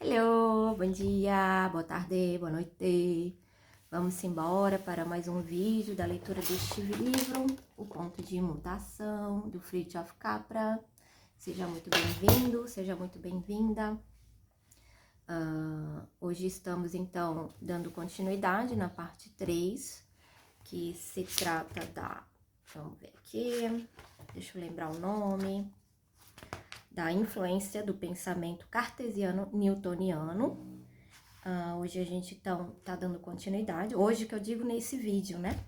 Hello, bom dia, boa tarde, boa noite. Vamos embora para mais um vídeo da leitura deste livro, O Ponto de Mutação, do Fritjof Capra. Seja muito bem-vindo, seja muito bem-vinda. Hoje estamos, então, dando continuidade na parte 3, que se trata da... Vamos ver aqui, deixa eu lembrar o nome... da influência do pensamento cartesiano-newtoniano. Hoje a gente, então, tá dando continuidade, hoje que eu digo nesse vídeo, né?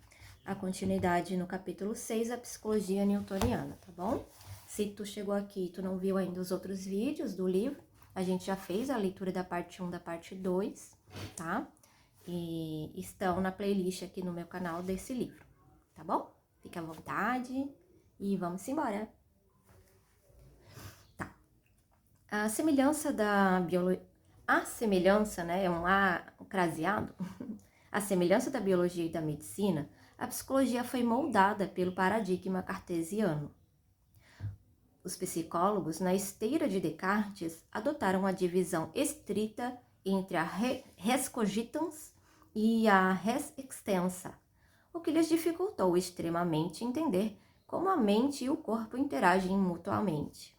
A continuidade no capítulo 6, a psicologia newtoniana, tá bom? Se tu chegou aqui e tu não viu ainda os outros vídeos do livro, a gente já fez a leitura da parte 1 da parte 2, tá? E estão na playlist aqui no meu canal desse livro, tá bom? Fique à vontade e vamos embora! A semelhança da biologia... A semelhança, né, é um A craseado. A semelhança da biologia e da medicina, a psicologia foi moldada pelo paradigma cartesiano. Os psicólogos, na esteira de Descartes, adotaram a divisão estrita entre a res cogitans e a res extensa, o que lhes dificultou extremamente entender como a mente e o corpo interagem mutuamente.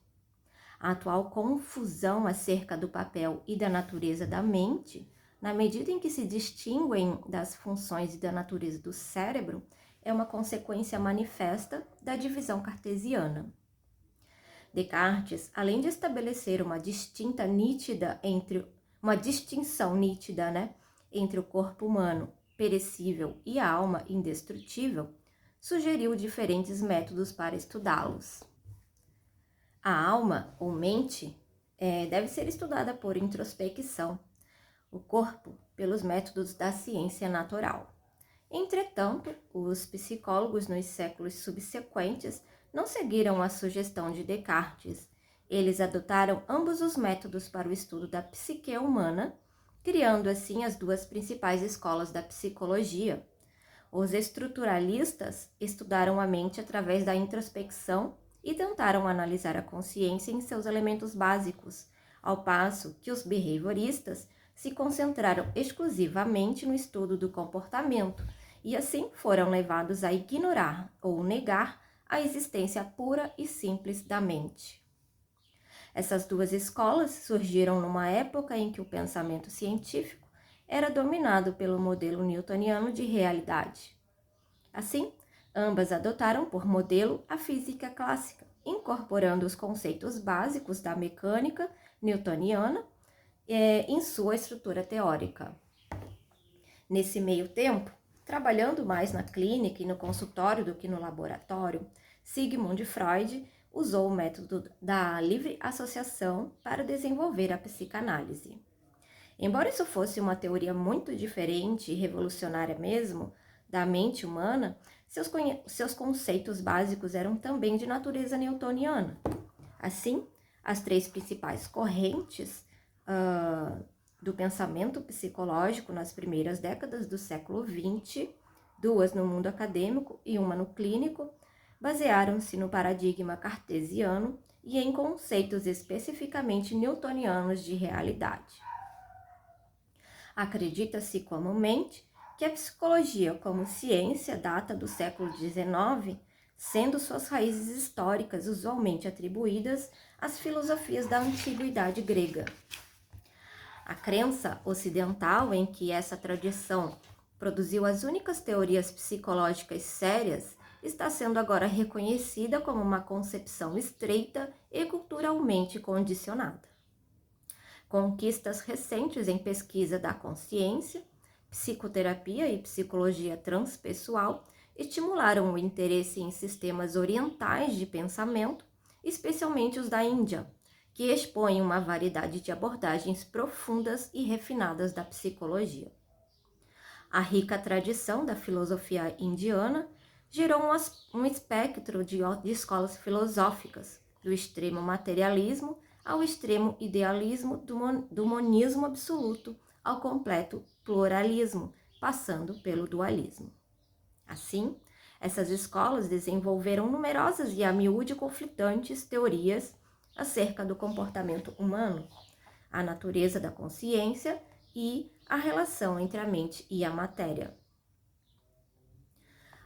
A atual confusão acerca do papel e da natureza da mente, na medida em que se distinguem das funções e da natureza do cérebro, é uma consequência manifesta da divisão cartesiana. Descartes, além de estabelecer uma distinção nítida, entre o corpo humano perecível e a alma indestrutível, sugeriu diferentes métodos para estudá-los. A alma, ou mente, deve ser estudada por introspecção, o corpo pelos métodos da ciência natural. Entretanto, os psicólogos nos séculos subsequentes não seguiram a sugestão de Descartes. Eles adotaram ambos os métodos para o estudo da psique humana, criando assim as duas principais escolas da psicologia. Os estruturalistas estudaram a mente através da introspecção e tentaram analisar a consciência em seus elementos básicos, ao passo que os behavioristas se concentraram exclusivamente no estudo do comportamento e assim foram levados a ignorar ou negar a existência pura e simples da mente. Essas duas escolas surgiram numa época em que o pensamento científico era dominado pelo modelo newtoniano de realidade. Assim, ambas adotaram por modelo a física clássica, incorporando os conceitos básicos da mecânica newtoniana em sua estrutura teórica. Nesse meio tempo, trabalhando mais na clínica e no consultório do que no laboratório, Sigmund Freud usou o método da livre associação para desenvolver a psicanálise. Embora isso fosse uma teoria muito diferente e revolucionária mesmo da mente humana, seus conceitos básicos eram também de natureza newtoniana. Assim, as três principais correntes do pensamento psicológico nas primeiras décadas do século XX, duas no mundo acadêmico e uma no clínico, basearam-se no paradigma cartesiano e em conceitos especificamente newtonianos de realidade. Acredita-se comumente que a psicologia como ciência data do século XIX, sendo suas raízes históricas usualmente atribuídas às filosofias da antiguidade grega. A crença ocidental em que essa tradição produziu as únicas teorias psicológicas sérias está sendo agora reconhecida como uma concepção estreita e culturalmente condicionada. Conquistas recentes em pesquisa da consciência, psicoterapia e psicologia transpessoal estimularam o interesse em sistemas orientais de pensamento, especialmente os da Índia, que expõem uma variedade de abordagens profundas e refinadas da psicologia. A rica tradição da filosofia indiana gerou um espectro de escolas filosóficas, do extremo materialismo ao extremo idealismo, do monismo absoluto ao completo pluralismo, passando pelo dualismo. Assim, essas escolas desenvolveram numerosas e a miúde conflitantes teorias acerca do comportamento humano, a natureza da consciência e a relação entre a mente e a matéria.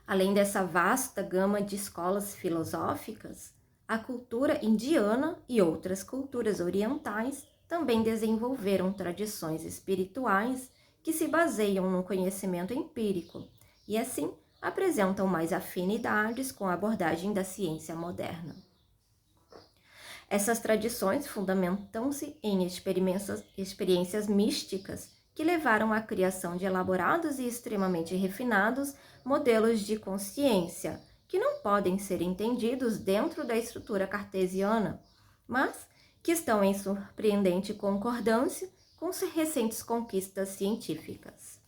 Além dessa vasta gama de escolas filosóficas, a cultura indiana e outras culturas orientais também desenvolveram tradições espirituais que se baseiam no conhecimento empírico e, assim, apresentam mais afinidades com a abordagem da ciência moderna. Essas tradições fundamentam-se em experiências místicas que levaram à criação de elaborados e extremamente refinados modelos de consciência, que não podem ser entendidos dentro da estrutura cartesiana, mas que estão em surpreendente concordância com recentes conquistas científicas.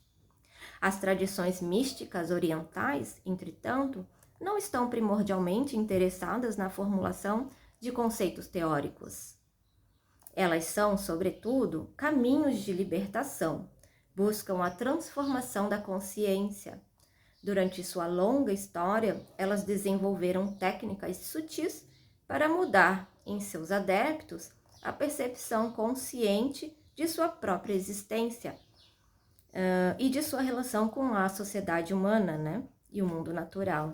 As tradições místicas orientais, entretanto, não estão primordialmente interessadas na formulação de conceitos teóricos. Elas são, sobretudo, caminhos de libertação, buscam a transformação da consciência. Durante sua longa história, elas desenvolveram técnicas sutis para mudar em seus adeptos a percepção consciente de sua própria existência e de sua relação com a sociedade humana, né? E o mundo natural.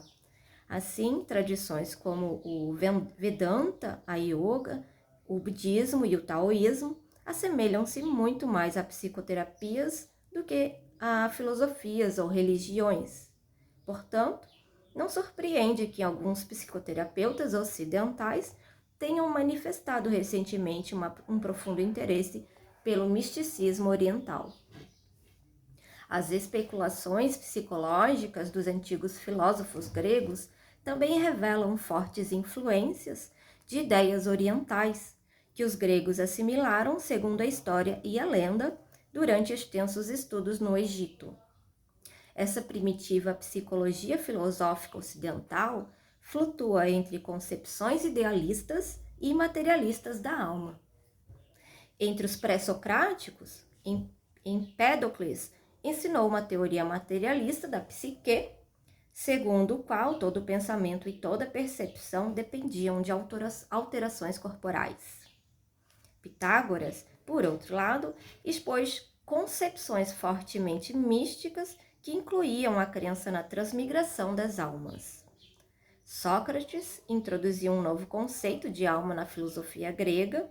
Assim, tradições como o Vedanta, a Yoga, o budismo e o taoísmo assemelham-se muito mais a psicoterapias do que a filosofias ou religiões. Portanto, não surpreende que alguns psicoterapeutas ocidentais tenham manifestado recentemente um profundo interesse pelo misticismo oriental. As especulações psicológicas dos antigos filósofos gregos também revelam fortes influências de ideias orientais, que os gregos assimilaram segundo a história e a lenda durante extensos estudos no Egito. Essa primitiva psicologia filosófica ocidental flutua entre concepções idealistas e materialistas da alma. Entre os pré-socráticos, Empédocles ensinou uma teoria materialista da psique, segundo o qual todo pensamento e toda percepção dependiam de alterações corporais. Pitágoras, por outro lado, expôs concepções fortemente místicas que incluíam a crença na transmigração das almas. Sócrates introduziu um novo conceito de alma na filosofia grega,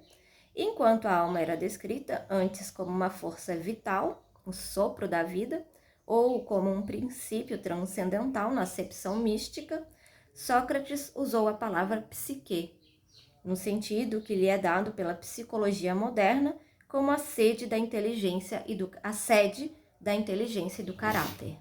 enquanto a alma era descrita antes como uma força vital, um sopro da vida, ou como um princípio transcendental na acepção mística, Sócrates usou a palavra psique, no sentido que lhe é dado pela psicologia moderna como a sede da inteligência e do caráter.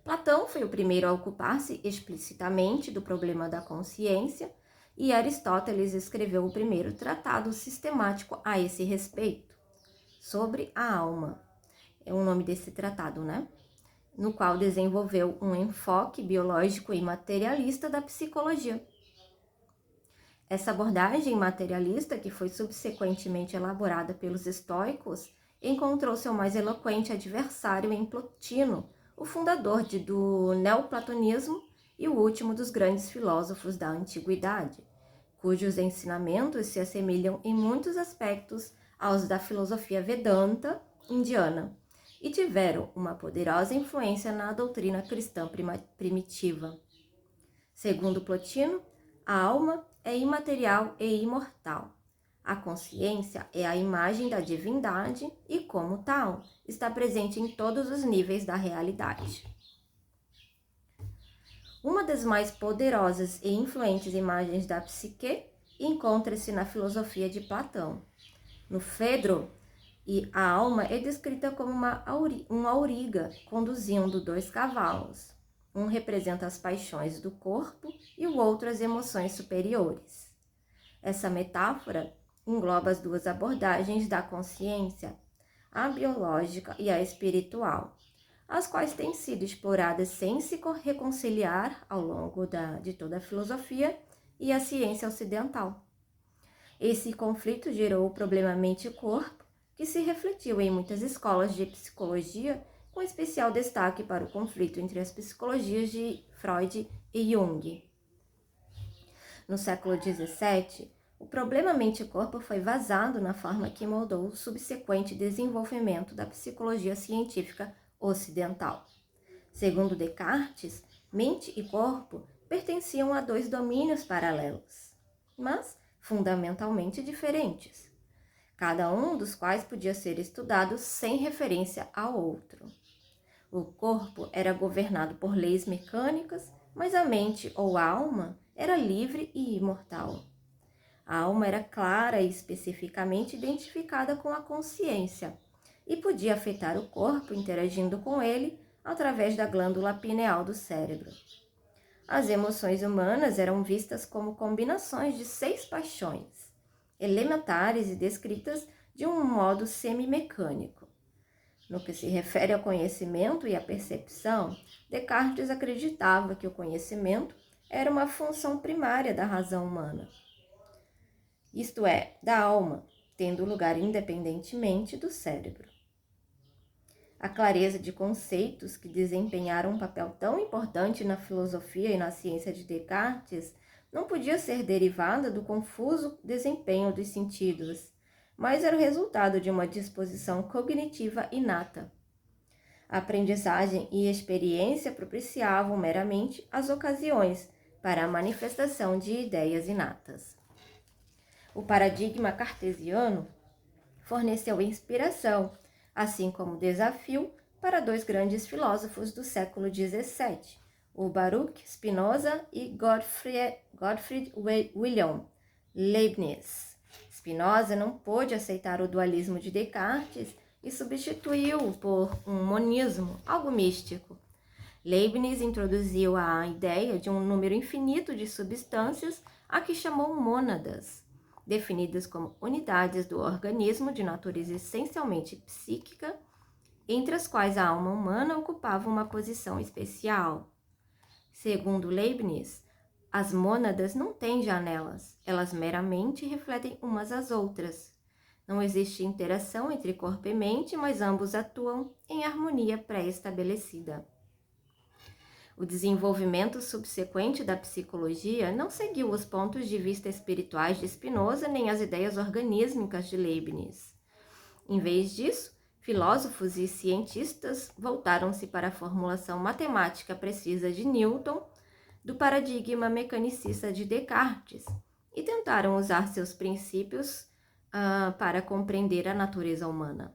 Platão foi o primeiro a ocupar-se explicitamente do problema da consciência e Aristóteles escreveu o primeiro tratado sistemático a esse respeito, sobre a alma. É o nome desse tratado, né? No qual desenvolveu um enfoque biológico e materialista da psicologia. Essa abordagem materialista, que foi subsequentemente elaborada pelos estoicos, encontrou seu mais eloquente adversário em Plotino, o fundador do neoplatonismo e o último dos grandes filósofos da antiguidade, cujos ensinamentos se assemelham em muitos aspectos aos da filosofia Vedanta indiana e tiveram uma poderosa influência na doutrina cristã primitiva. Segundo Plotino, a alma é imaterial e imortal. A consciência é a imagem da divindade e, como tal, está presente em todos os níveis da realidade. Uma das mais poderosas e influentes imagens da psique encontra-se na filosofia de Platão. No Fedro, a alma é descrita como uma auriga conduzindo 2 cavalos. Um representa as paixões do corpo e o outro as emoções superiores. Essa metáfora engloba as 2 abordagens da consciência, a biológica e a espiritual, as quais têm sido exploradas sem se reconciliar ao longo de toda a filosofia e a ciência ocidental. Esse conflito gerou o problema mente-corpo, que se refletiu em muitas escolas de psicologia, com especial destaque para o conflito entre as psicologias de Freud e Jung. No século XVII, o problema mente-corpo foi vazado na forma que moldou o subsequente desenvolvimento da psicologia científica ocidental. Segundo Descartes, mente e corpo pertenciam a dois domínios paralelos, mas fundamentalmente diferentes, cada um dos quais podia ser estudado sem referência ao outro. O corpo era governado por leis mecânicas, mas a mente ou a alma era livre e imortal. A alma era clara e especificamente identificada com a consciência e podia afetar o corpo interagindo com ele através da glândula pineal do cérebro. As emoções humanas eram vistas como combinações de 6 paixões, elementares e descritas de um modo semi-mecânico. No que se refere ao conhecimento e à percepção, Descartes acreditava que o conhecimento era uma função primária da razão humana, isto é, da alma, tendo lugar independentemente do cérebro. A clareza de conceitos que desempenharam um papel tão importante na filosofia e na ciência de Descartes não podia ser derivada do confuso desempenho dos sentidos, mas era o resultado de uma disposição cognitiva inata. A aprendizagem e experiência propiciavam meramente as ocasiões para a manifestação de ideias inatas. O paradigma cartesiano forneceu inspiração, assim como desafio, para 2 grandes filósofos do século XVII, o Baruch Spinoza e Gottfried Wilhelm Leibniz. Spinoza não pôde aceitar o dualismo de Descartes e substituiu-o por um monismo, algo místico. Leibniz introduziu a ideia de um número infinito de substâncias, a que chamou mônadas, definidas como unidades do organismo de natureza essencialmente psíquica, entre as quais a alma humana ocupava uma posição especial. Segundo Leibniz, as mônadas não têm janelas, elas meramente refletem umas às outras. Não existe interação entre corpo e mente, mas ambos atuam em harmonia pré-estabelecida. O desenvolvimento subsequente da psicologia não seguiu os pontos de vista espirituais de Spinoza nem as ideias organísmicas de Leibniz. Em vez disso, filósofos e cientistas voltaram-se para a formulação matemática precisa de Newton, do paradigma mecanicista de Descartes, e tentaram usar seus princípios para compreender a natureza humana.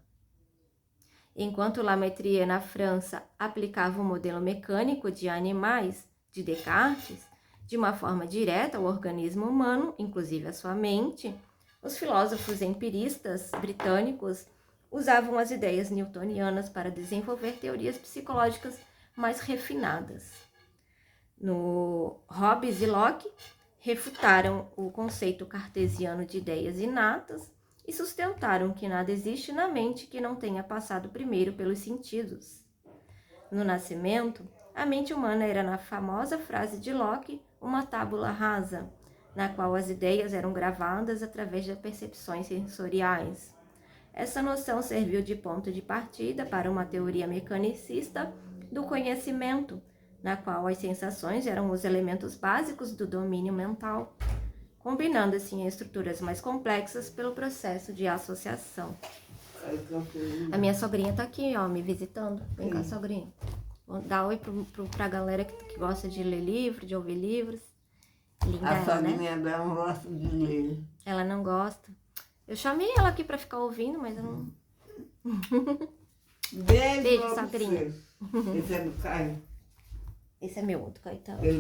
Enquanto Lamettrie, na França, aplicava o modelo mecânico de animais de Descartes de uma forma direta ao organismo humano, inclusive a sua mente, os filósofos empiristas britânicos usavam as ideias newtonianas para desenvolver teorias psicológicas mais refinadas. Hobbes e Locke refutaram o conceito cartesiano de ideias inatas e sustentaram que nada existe na mente que não tenha passado primeiro pelos sentidos. No nascimento, a mente humana era, na famosa frase de Locke, uma tábula rasa, na qual as ideias eram gravadas através das percepções sensoriais. Essa noção serviu de ponto de partida para uma teoria mecanicista do conhecimento, na qual as sensações eram os elementos básicos do domínio mental, combinando-se em estruturas mais complexas pelo processo de associação. A minha sobrinha tá aqui, ó, me visitando. Vem cá, sogrinha. Vou dar oi pra galera que gosta de ler livro, de ouvir livros. Linda A ela, sogrinha né? dela não gosta de ler. Ela não gosta. Eu chamei ela aqui pra ficar ouvindo, mas eu não... Beijo, Beijo, sogrinha. você. Esse é do Caio? Esse é meu outro, Caetano. Ele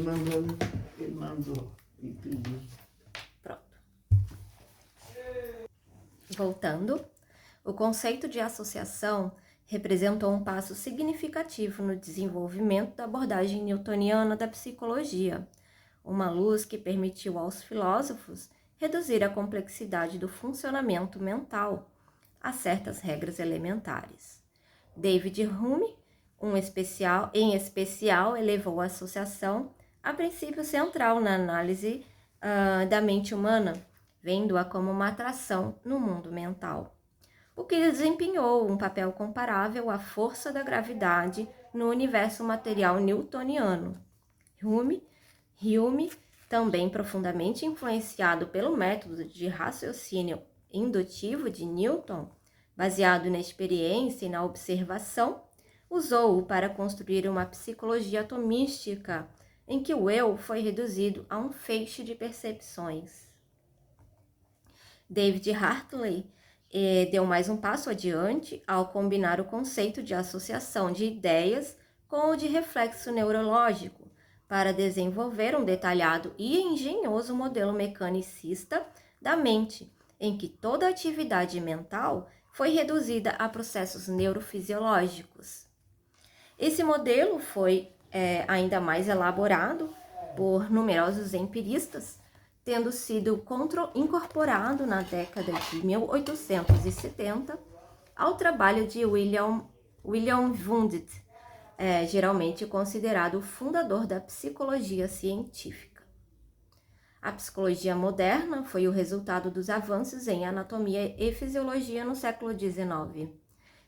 mandou e pediu. Pronto. Voltando, o conceito de associação representou um passo significativo no desenvolvimento da abordagem newtoniana da psicologia, uma luz que permitiu aos filósofos reduzir a complexidade do funcionamento mental a certas regras elementares. David Hume, em especial, elevou a associação a princípio central na análise da mente humana, vendo-a como uma atração no mundo mental, o que desempenhou um papel comparável à força da gravidade no universo material newtoniano. Hume também profundamente influenciado pelo método de raciocínio indutivo de Newton, baseado na experiência e na observação, usou-o para construir uma psicologia atomística em que o eu foi reduzido a um feixe de percepções. David Hartley deu mais um passo adiante ao combinar o conceito de associação de ideias com o de reflexo neurológico, para desenvolver um detalhado e engenhoso modelo mecanicista da mente, em que toda atividade mental foi reduzida a processos neurofisiológicos. Esse modelo foi ainda mais elaborado por numerosos empiristas, tendo sido incorporado na década de 1870 ao trabalho de William Wundt, geralmente considerado o fundador da psicologia científica. A psicologia moderna foi o resultado dos avanços em anatomia e fisiologia no século XIX.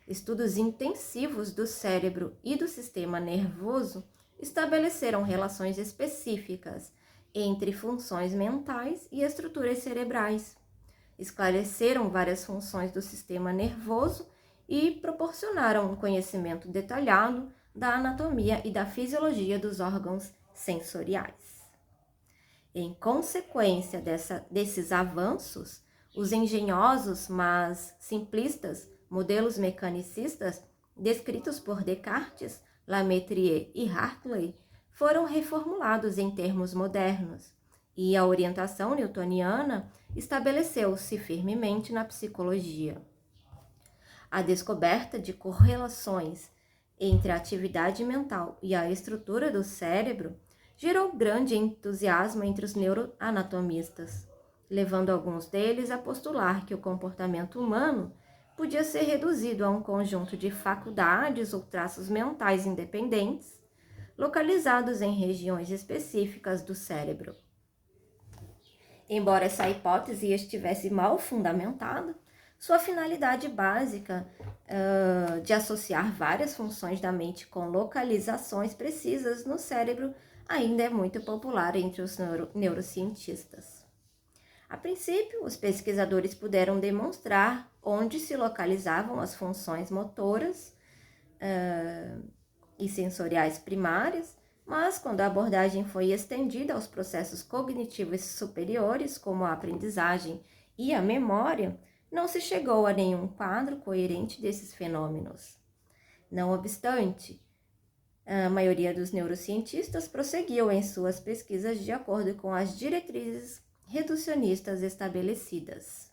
Estudos intensivos do cérebro e do sistema nervoso estabeleceram relações específicas entre funções mentais e estruturas cerebrais, esclareceram várias funções do sistema nervoso e proporcionaram um conhecimento detalhado da anatomia e da fisiologia dos órgãos sensoriais. Em consequência desses avanços, os engenhosos, mas simplistas, modelos mecanicistas descritos por Descartes, Lametrier e Hartley foram reformulados em termos modernos, e a orientação newtoniana estabeleceu-se firmemente na psicologia. A descoberta de correlações entre a atividade mental e a estrutura do cérebro gerou grande entusiasmo entre os neuroanatomistas, levando alguns deles a postular que o comportamento humano podia ser reduzido a um conjunto de faculdades ou traços mentais independentes, localizados em regiões específicas do cérebro. Embora essa hipótese estivesse mal fundamentada, sua finalidade básica de associar várias funções da mente com localizações precisas no cérebro ainda é muito popular entre os neurocientistas. A princípio, os pesquisadores puderam demonstrar onde se localizavam as funções motoras e sensoriais primárias, mas quando a abordagem foi estendida aos processos cognitivos superiores, como a aprendizagem e a memória, não se chegou a nenhum quadro coerente desses fenômenos. Não obstante, a maioria dos neurocientistas prosseguiu em suas pesquisas de acordo com as diretrizes reducionistas estabelecidas.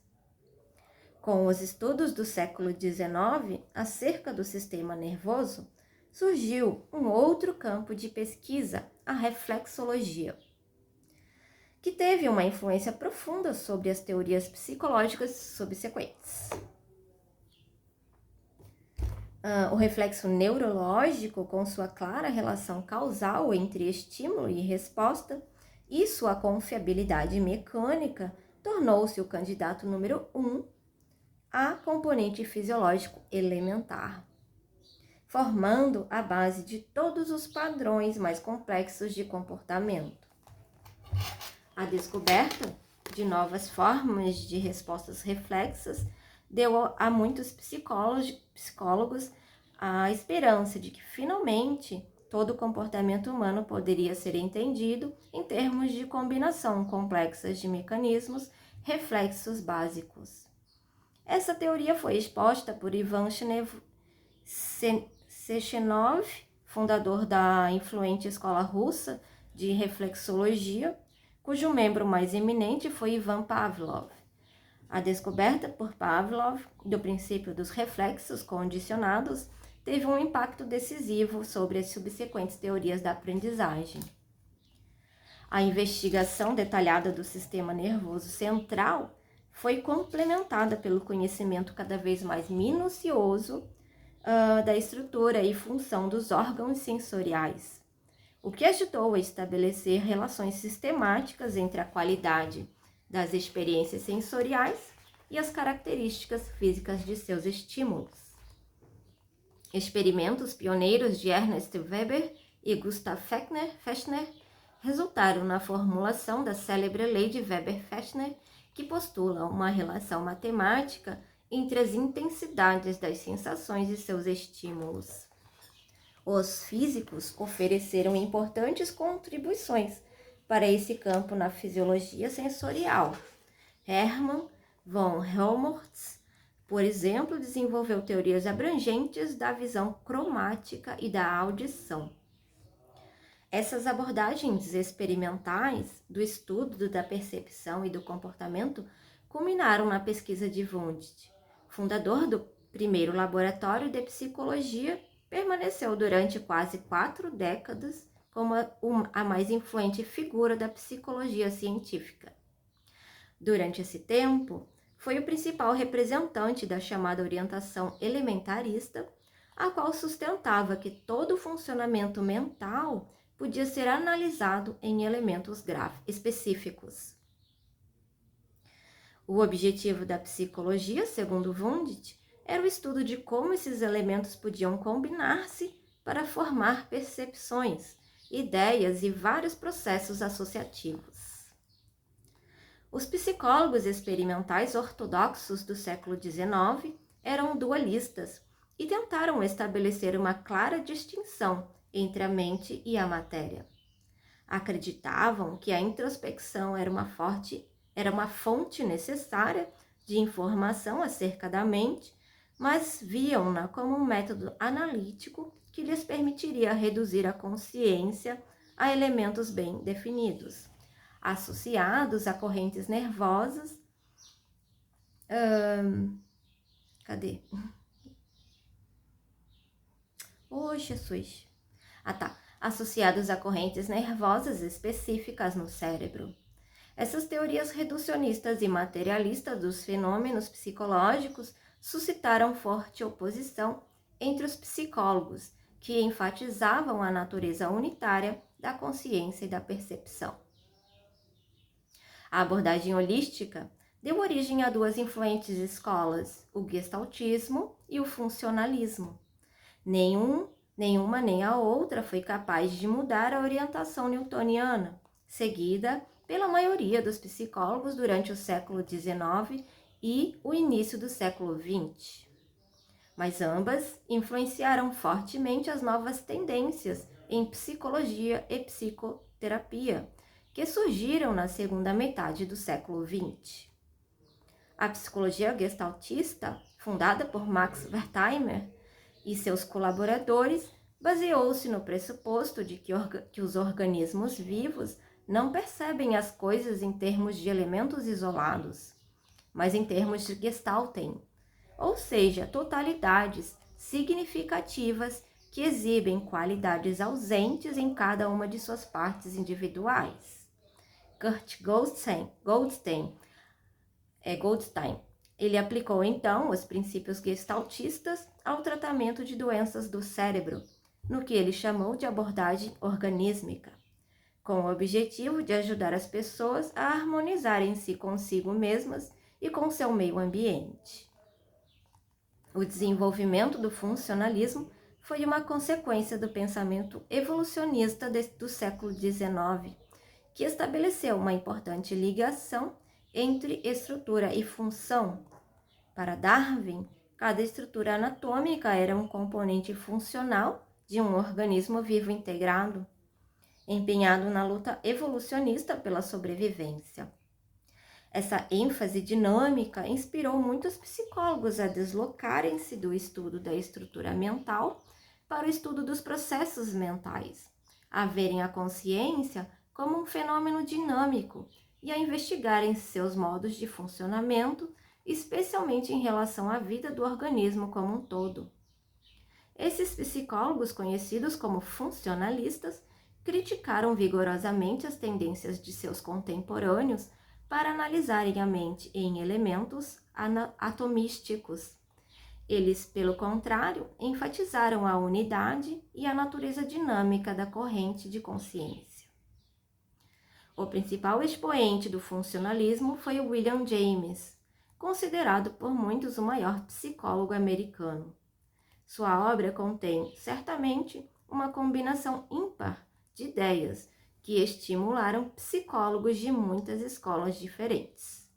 Com os estudos do século XIX acerca do sistema nervoso, surgiu um outro campo de pesquisa, a reflexologia, que teve uma influência profunda sobre as teorias psicológicas subsequentes. O reflexo neurológico, com sua clara relação causal entre estímulo e resposta, e sua confiabilidade mecânica, tornou-se o candidato número 1 a componente fisiológico elementar, formando a base de todos os padrões mais complexos de comportamento. A descoberta de novas formas de respostas reflexas deu a muitos psicólogos a esperança de que, finalmente, todo o comportamento humano poderia ser entendido em termos de combinação complexa de mecanismos reflexos básicos. Essa teoria foi exposta por Ivan Sechenov, fundador da influente escola russa de reflexologia, cujo membro mais eminente foi Ivan Pavlov. A descoberta por Pavlov do princípio dos reflexos condicionados teve um impacto decisivo sobre as subsequentes teorias da aprendizagem. A investigação detalhada do sistema nervoso central foi complementada pelo conhecimento cada vez mais minucioso da estrutura e função dos órgãos sensoriais, o que ajudou a estabelecer relações sistemáticas entre a qualidade das experiências sensoriais e as características físicas de seus estímulos. Experimentos pioneiros de Ernst Weber e Gustav Fechner resultaram na formulação da célebre lei de Weber-Fechner, que postula uma relação matemática entre as intensidades das sensações e seus estímulos. Os físicos ofereceram importantes contribuições para esse campo na fisiologia sensorial. Hermann von Helmholtz, por exemplo, desenvolveu teorias abrangentes da visão cromática e da audição. Essas abordagens experimentais do estudo da percepção e do comportamento culminaram na pesquisa de Wundt. Fundador do primeiro laboratório de psicologia, permaneceu durante quase 4 décadas como a mais influente figura da psicologia científica. Durante esse tempo, foi o principal representante da chamada orientação elementarista, a qual sustentava que todo o funcionamento mental podia ser analisado em elementos específicos. O objetivo da psicologia, segundo Wundt, era o estudo de como esses elementos podiam combinar-se para formar percepções, ideias e vários processos associativos. Os psicólogos experimentais ortodoxos do século XIX eram dualistas e tentaram estabelecer uma clara distinção entre a mente e a matéria. Acreditavam que a introspecção era uma fonte necessária de informação acerca da mente, mas viam-na como um método analítico que lhes permitiria reduzir a consciência a elementos bem definidos, associados a correntes nervosas. Jesus! Associados a correntes nervosas específicas no cérebro. Essas teorias reducionistas e materialistas dos fenômenos psicológicos suscitaram forte oposição entre os psicólogos, que enfatizavam a natureza unitária da consciência e da percepção. A abordagem holística deu origem a 2 influentes escolas, o gestaltismo e o funcionalismo. Nenhuma nem a outra foi capaz de mudar a orientação newtoniana, seguida pela maioria dos psicólogos durante o século XIX e o início do século XX. Mas ambas influenciaram fortemente as novas tendências em psicologia e psicoterapia, que surgiram na segunda metade do século XX. A psicologia gestaltista, fundada por Max Wertheimer e seus colaboradores, baseou-se no pressuposto de que os organismos vivos não percebem as coisas em termos de elementos isolados, mas em termos de Gestalten, ou seja, totalidades significativas que exibem qualidades ausentes em cada uma de suas partes individuais. Kurt Goldstein, ele aplicou então os princípios gestaltistas ao tratamento de doenças do cérebro, no que ele chamou de abordagem organísmica, com o objetivo de ajudar as pessoas a harmonizarem-se consigo mesmas e com seu meio ambiente. O desenvolvimento do funcionalismo foi uma consequência do pensamento evolucionista do século XIX, que estabeleceu uma importante ligação entre estrutura e função. Para Darwin, cada estrutura anatômica era um componente funcional de um organismo vivo integrado, empenhado na luta evolucionista pela sobrevivência. Essa ênfase dinâmica inspirou muitos psicólogos a deslocarem-se do estudo da estrutura mental para o estudo dos processos mentais, a verem a consciência como um fenômeno dinâmico e a investigarem seus modos de funcionamento, especialmente em relação à vida do organismo como um todo. Esses psicólogos, conhecidos como funcionalistas, criticaram vigorosamente as tendências de seus contemporâneos para analisarem a mente em elementos atomísticos. Eles, pelo contrário, enfatizaram a unidade e a natureza dinâmica da corrente de consciência. O principal expoente do funcionalismo foi William James, considerado por muitos o maior psicólogo americano. Sua obra contém, certamente, uma combinação ímpar de ideias que estimularam psicólogos de muitas escolas diferentes.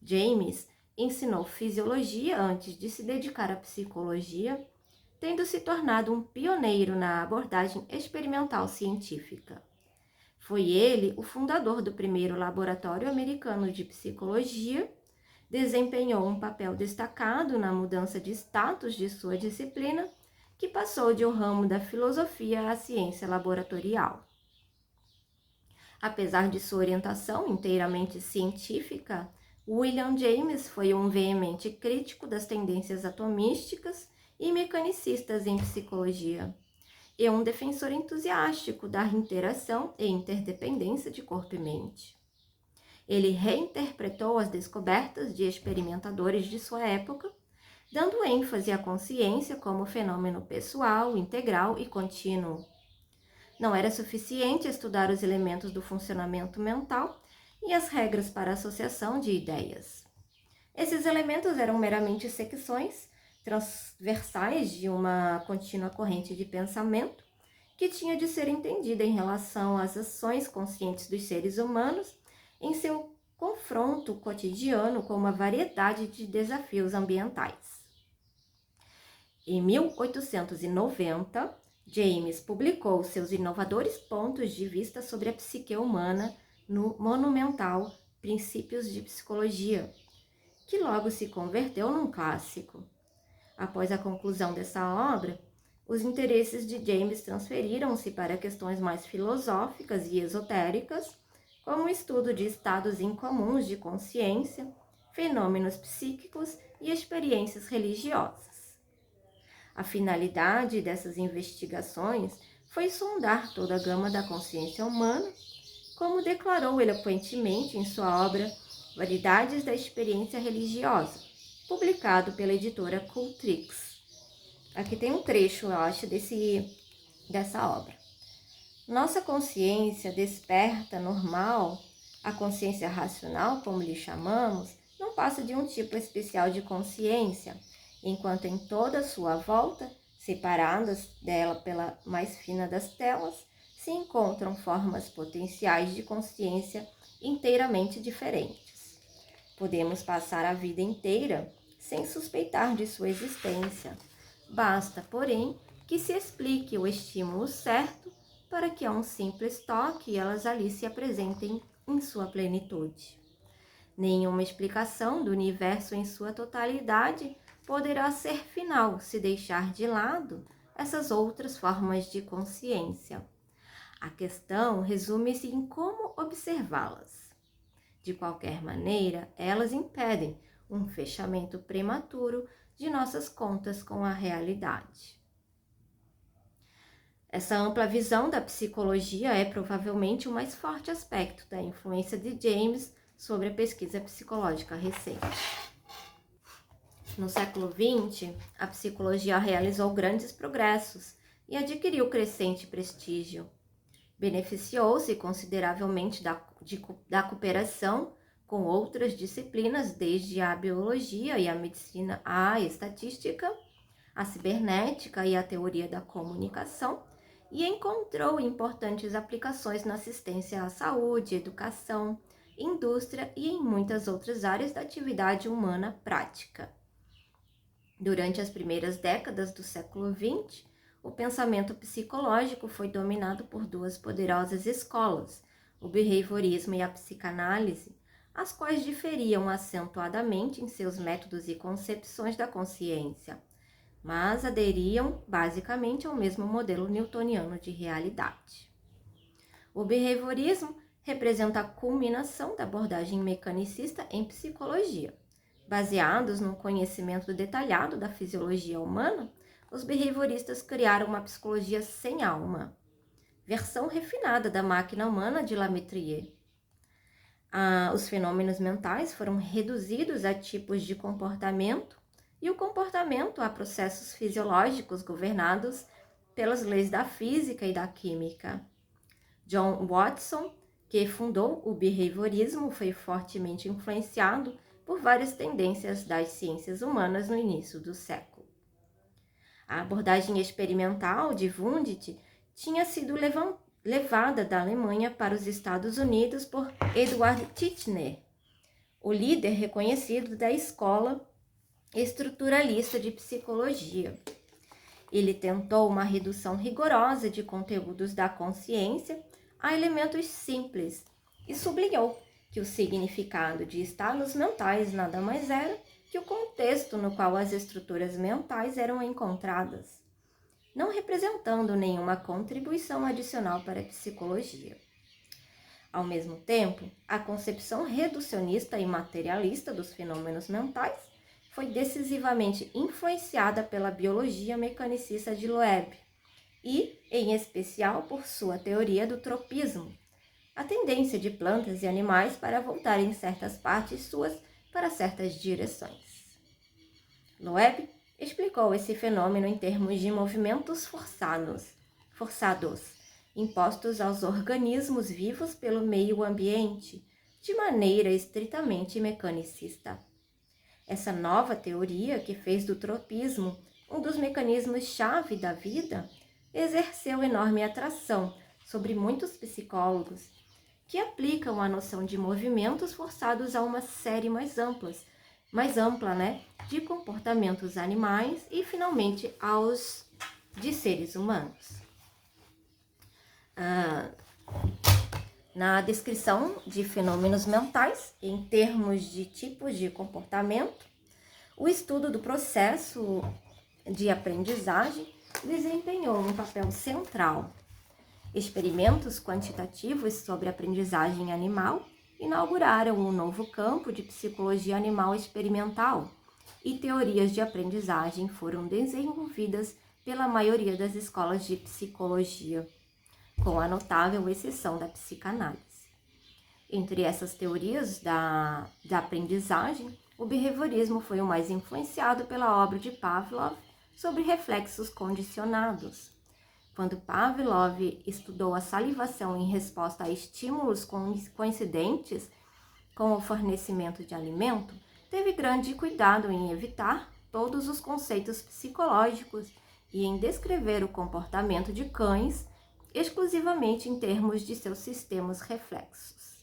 James ensinou fisiologia antes de se dedicar à psicologia, tendo se tornado um pioneiro na abordagem experimental científica. Foi ele o fundador do primeiro laboratório americano de psicologia, desempenhou um papel destacado na mudança de status de sua disciplina, que passou de um ramo da filosofia à ciência laboratorial. Apesar de sua orientação inteiramente científica, William James foi um veemente crítico das tendências atomísticas e mecanicistas em psicologia, e um defensor entusiástico da interação e interdependência de corpo e mente. Ele reinterpretou as descobertas de experimentadores de sua época, dando ênfase à consciência como fenômeno pessoal, integral e contínuo. Não era suficiente estudar os elementos do funcionamento mental e as regras para a associação de ideias. Esses elementos eram meramente secções transversais de uma contínua corrente de pensamento que tinha de ser entendida em relação às ações conscientes dos seres humanos em seu confronto cotidiano com uma variedade de desafios ambientais. Em 1890, James publicou seus inovadores pontos de vista sobre a psique humana no monumental Princípios de Psicologia, que logo se converteu num clássico. Após a conclusão dessa obra, os interesses de James transferiram-se para questões mais filosóficas e esotéricas, como o estudo de estados incomuns de consciência, fenômenos psíquicos e experiências religiosas. A finalidade dessas investigações foi sondar toda a gama da consciência humana, como declarou eloquentemente em sua obra Variedades da Experiência Religiosa, publicado pela editora Cultrix. Aqui tem um trecho, eu acho, dessa obra. Nossa consciência desperta normal, a consciência racional, como lhe chamamos, não passa de um tipo especial de consciência, enquanto em toda a sua volta, separadas dela pela mais fina das telas, se encontram formas potenciais de consciência inteiramente diferentes. Podemos passar a vida inteira sem suspeitar de sua existência. Basta, porém, que se explique o estímulo certo para que a um simples toque elas ali se apresentem em sua plenitude. Nenhuma explicação do universo em sua totalidade poderá ser final se deixar de lado essas outras formas de consciência. A questão resume-se em como observá-las. De qualquer maneira, elas impedem um fechamento prematuro de nossas contas com a realidade. Essa ampla visão da psicologia é provavelmente o mais forte aspecto da influência de James sobre a pesquisa psicológica recente. No século XX, a psicologia realizou grandes progressos e adquiriu crescente prestígio. Beneficiou-se consideravelmente da cooperação com outras disciplinas, desde a biologia e a medicina à estatística, a cibernética e a teoria da comunicação, e encontrou importantes aplicações na assistência à saúde, educação, indústria e em muitas outras áreas da atividade humana prática. Durante as primeiras décadas do século XX, o pensamento psicológico foi dominado por duas poderosas escolas, o behaviorismo e a psicanálise, as quais diferiam acentuadamente em seus métodos e concepções da consciência, mas aderiam basicamente ao mesmo modelo newtoniano de realidade. O behaviorismo representa a culminação da abordagem mecanicista em psicologia. Baseados num conhecimento detalhado da fisiologia humana, os behavioristas criaram uma psicologia sem alma, versão refinada da máquina humana de Lametrier. Os fenômenos mentais foram reduzidos a tipos de comportamento e o comportamento a processos fisiológicos governados pelas leis da física e da química. John Watson, que fundou o behaviorismo, foi fortemente influenciado por várias tendências das ciências humanas no início do século. A abordagem experimental de Wundt tinha sido levada da Alemanha para os Estados Unidos por Eduard Titchener, o líder reconhecido da escola estruturalista de psicologia. Ele tentou uma redução rigorosa de conteúdos da consciência a elementos simples e sublinhou que o significado de estados mentais nada mais era que o contexto no qual as estruturas mentais eram encontradas, não representando nenhuma contribuição adicional para a psicologia. Ao mesmo tempo, a concepção reducionista e materialista dos fenômenos mentais foi decisivamente influenciada pela biologia mecanicista de Loeb e, em especial, por sua teoria do tropismo, a tendência de plantas e animais para voltarem certas partes suas para certas direções. Loeb explicou esse fenômeno em termos de movimentos forçados, impostos aos organismos vivos pelo meio ambiente, de maneira estritamente mecanicista. Essa nova teoria, que fez do tropismo um dos mecanismos-chave da vida, exerceu enorme atração sobre muitos psicólogos, que aplicam a noção de movimentos forçados a uma série mais ampla, de comportamentos animais e, finalmente, aos de seres humanos. Na descrição de fenômenos mentais, em termos de tipos de comportamento, o estudo do processo de aprendizagem desempenhou um papel central. Experimentos quantitativos sobre aprendizagem animal inauguraram um novo campo de psicologia animal experimental e teorias de aprendizagem foram desenvolvidas pela maioria das escolas de psicologia, com a notável exceção da psicanálise. Entre essas teorias da aprendizagem, o behaviorismo foi o mais influenciado pela obra de Pavlov sobre reflexos condicionados. Quando Pavlov estudou a salivação em resposta a estímulos coincidentes com o fornecimento de alimento, teve grande cuidado em evitar todos os conceitos psicológicos e em descrever o comportamento de cães exclusivamente em termos de seus sistemas reflexos.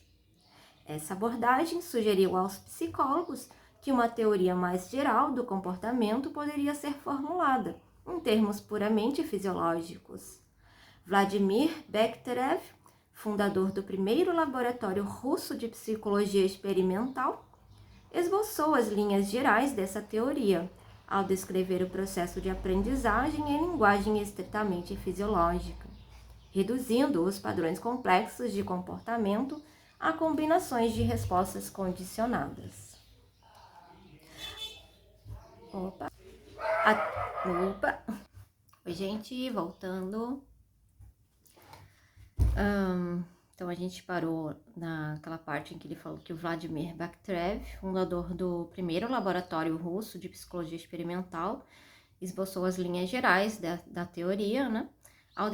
Essa abordagem sugeriu aos psicólogos que uma teoria mais geral do comportamento poderia ser formulada em termos puramente fisiológicos. Vladimir Bekhterev, fundador do primeiro laboratório russo de psicologia experimental, esboçou as linhas gerais dessa teoria, ao descrever o processo de aprendizagem em linguagem estritamente fisiológica, reduzindo os padrões complexos de comportamento a combinações de respostas condicionadas. Oi, gente, voltando. Então, a gente parou naquela parte em que ele falou que o Vladimir Bekhterev, fundador do primeiro laboratório russo de psicologia experimental, esboçou as linhas gerais da teoria, né? Ao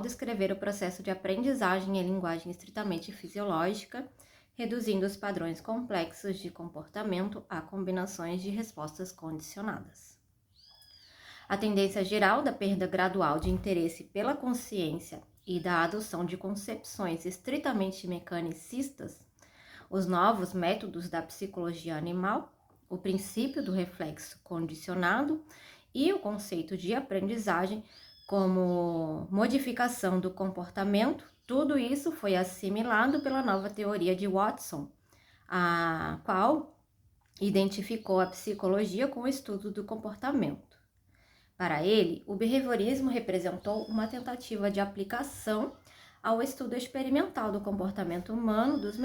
descrever o processo de aprendizagem em linguagem estritamente fisiológica, reduzindo os padrões complexos de comportamento a combinações de respostas condicionadas. A tendência geral da perda gradual de interesse pela consciência e da adoção de concepções estritamente mecanicistas, os novos métodos da psicologia animal, o princípio do reflexo condicionado e o conceito de aprendizagem como modificação do comportamento, tudo isso foi assimilado pela nova teoria de Watson, a qual identificou a psicologia com o estudo do comportamento. Para ele, o behaviorismo representou uma tentativa de aplicação ao estudo experimental do comportamento humano dos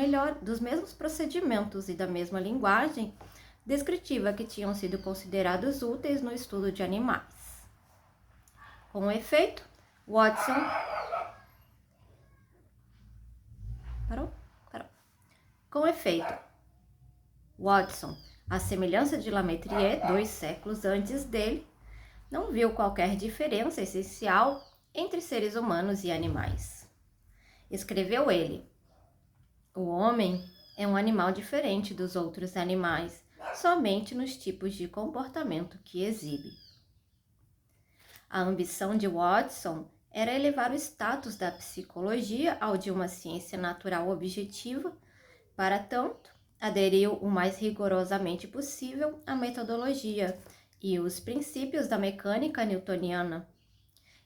mesmos procedimentos e da mesma linguagem descritiva que tinham sido considerados úteis no estudo de animais. Com efeito, Watson... Parou? Com efeito, Watson, à semelhança de Lametrier, 2 séculos antes dele, não viu qualquer diferença essencial entre seres humanos e animais. Escreveu ele: o homem é um animal diferente dos outros animais, somente nos tipos de comportamento que exibe. A ambição de Watson era elevar o status da psicologia ao de uma ciência natural objetiva. Para tanto, aderiu o mais rigorosamente possível à metodologia e os princípios da mecânica newtoniana.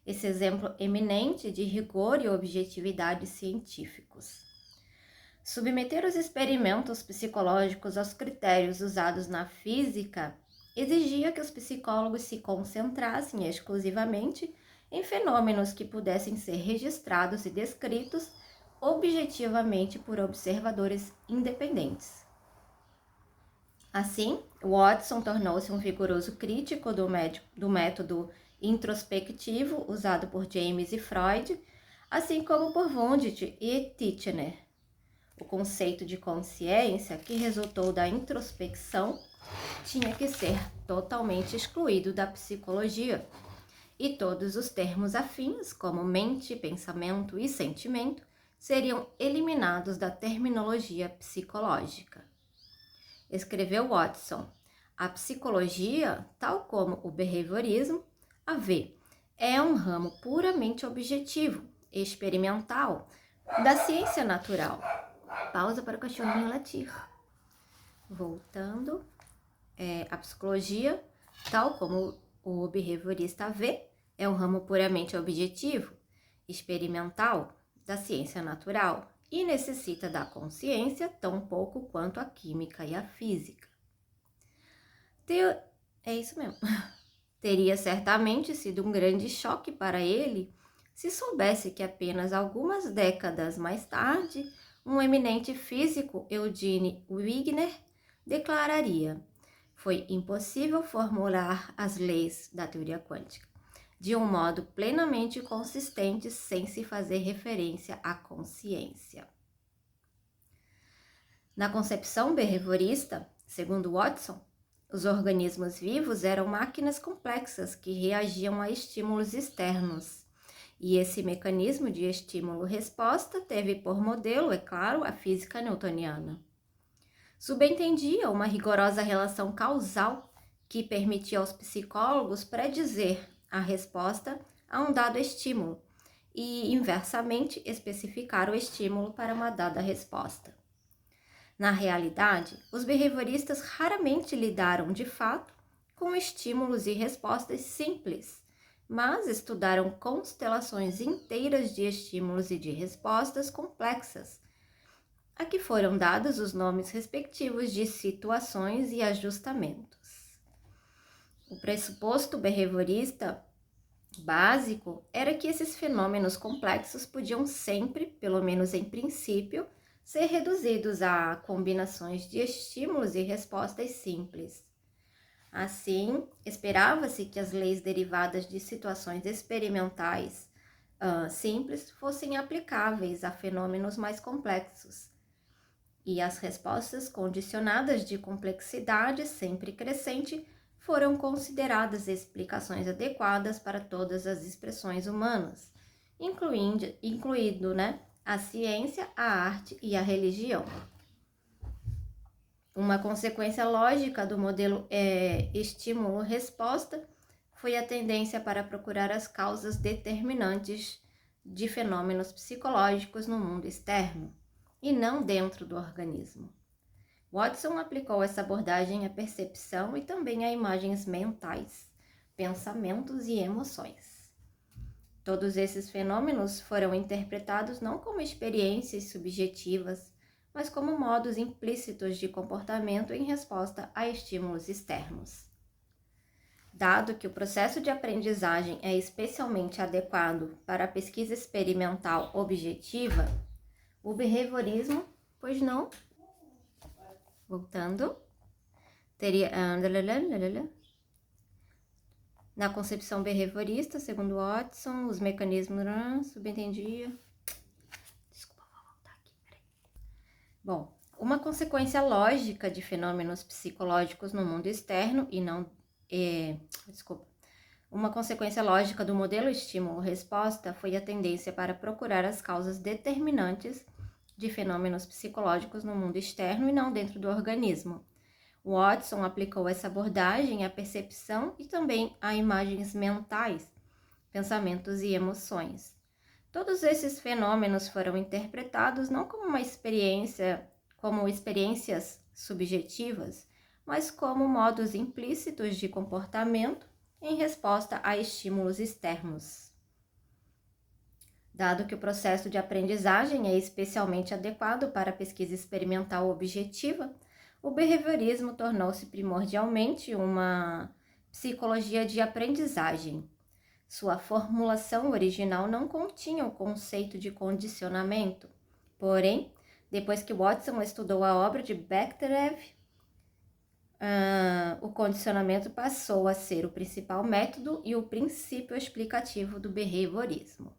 Esse exemplo eminente de rigor e objetividade científicos. Submeter os experimentos psicológicos aos critérios usados na física exigia que os psicólogos se concentrassem exclusivamente em fenômenos que pudessem ser registrados e descritos objetivamente por observadores independentes. Assim, Watson tornou-se um vigoroso crítico do método introspectivo usado por James e Freud, assim como por Wundt e Titchener. O conceito de consciência, que resultou da introspecção, tinha que ser totalmente excluído da psicologia, e todos os termos afins, como mente, pensamento e sentimento, seriam eliminados da terminologia psicológica. Escreveu Watson: a psicologia, tal como o behaviorismo, é um ramo puramente objetivo, experimental, da ciência natural. Pausa para o cachorrinho latir. Voltando, a psicologia, tal como o behaviorista vê, é um ramo puramente objetivo, experimental, da ciência natural e necessita da consciência tão pouco quanto a química e a física. É isso mesmo. Teria certamente sido um grande choque para ele se soubesse que apenas algumas décadas mais tarde, um eminente físico, Eugene Wigner, declararia: foi impossível formular as leis da teoria quântica de um modo plenamente consistente sem se fazer referência à consciência. Na concepção behaviorista, segundo Watson, os organismos vivos eram máquinas complexas que reagiam a estímulos externos. E esse mecanismo de estímulo-resposta teve por modelo, é claro, a física newtoniana. Subentendia uma rigorosa relação causal que permitia aos psicólogos predizer a resposta a um dado estímulo e, inversamente, especificar o estímulo para uma dada resposta. Na realidade, os behavioristas raramente lidaram, de fato, com estímulos e respostas simples, mas estudaram constelações inteiras de estímulos e de respostas complexas, a que foram dados os nomes respectivos de situações e ajustamentos. O pressuposto behaviorista básico era que esses fenômenos complexos podiam sempre, pelo menos em princípio, ser reduzidos a combinações de estímulos e respostas simples. Assim, esperava-se que as leis derivadas de situações experimentais simples fossem aplicáveis a fenômenos mais complexos, e as respostas condicionadas de complexidade sempre crescente foram consideradas explicações adequadas para todas as expressões humanas, incluindo, a ciência, a arte e a religião. Uma consequência lógica do modelo estímulo-resposta foi a tendência para procurar as causas determinantes de fenômenos psicológicos no mundo externo, e não dentro do organismo. Watson aplicou essa abordagem à percepção e também a imagens mentais, pensamentos e emoções. Todos esses fenômenos foram interpretados não como experiências subjetivas, mas como modos implícitos de comportamento em resposta a estímulos externos. Dado que o processo de aprendizagem é especialmente adequado para a pesquisa experimental objetiva, o behaviorismo, pois não? Voltando, teria... Na concepção behaviorista, segundo Watson, os mecanismos subentendia... Desculpa, vou voltar aqui, peraí. Bom, uma consequência lógica de fenômenos psicológicos no mundo externo e não... Uma consequência lógica do modelo estímulo-resposta foi a tendência para procurar as causas determinantes de fenômenos psicológicos no mundo externo e não dentro do organismo. Watson aplicou essa abordagem à percepção e também a imagens mentais, pensamentos e emoções. Todos esses fenômenos foram interpretados não como uma experiência, como experiências subjetivas, mas como modos implícitos de comportamento em resposta a estímulos externos. Dado que o processo de aprendizagem é especialmente adequado para a pesquisa experimental objetiva, o behaviorismo tornou-se primordialmente uma psicologia de aprendizagem. Sua formulação original não continha o conceito de condicionamento. Porém, depois que Watson estudou a obra de Bechterev, o condicionamento passou a ser o principal método e o princípio explicativo do behaviorismo.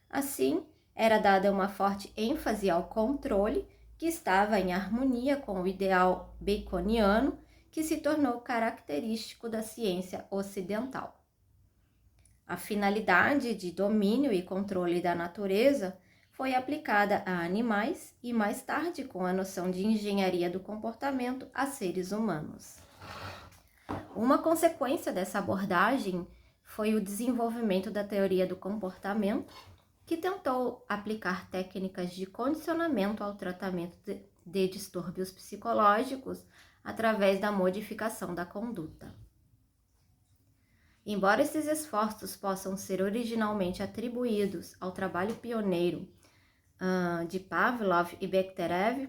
Assim, era dada uma forte ênfase ao controle, que estava em harmonia com o ideal baconiano, que se tornou característico da ciência ocidental. A finalidade de domínio e controle da natureza foi aplicada a animais e, mais tarde, com a noção de engenharia do comportamento a seres humanos. Uma consequência dessa abordagem foi o desenvolvimento da teoria do comportamento, que tentou aplicar técnicas de condicionamento ao tratamento de distúrbios psicológicos através da modificação da conduta. Embora esses esforços possam ser originalmente atribuídos ao trabalho pioneiro de Pavlov e Bechterev,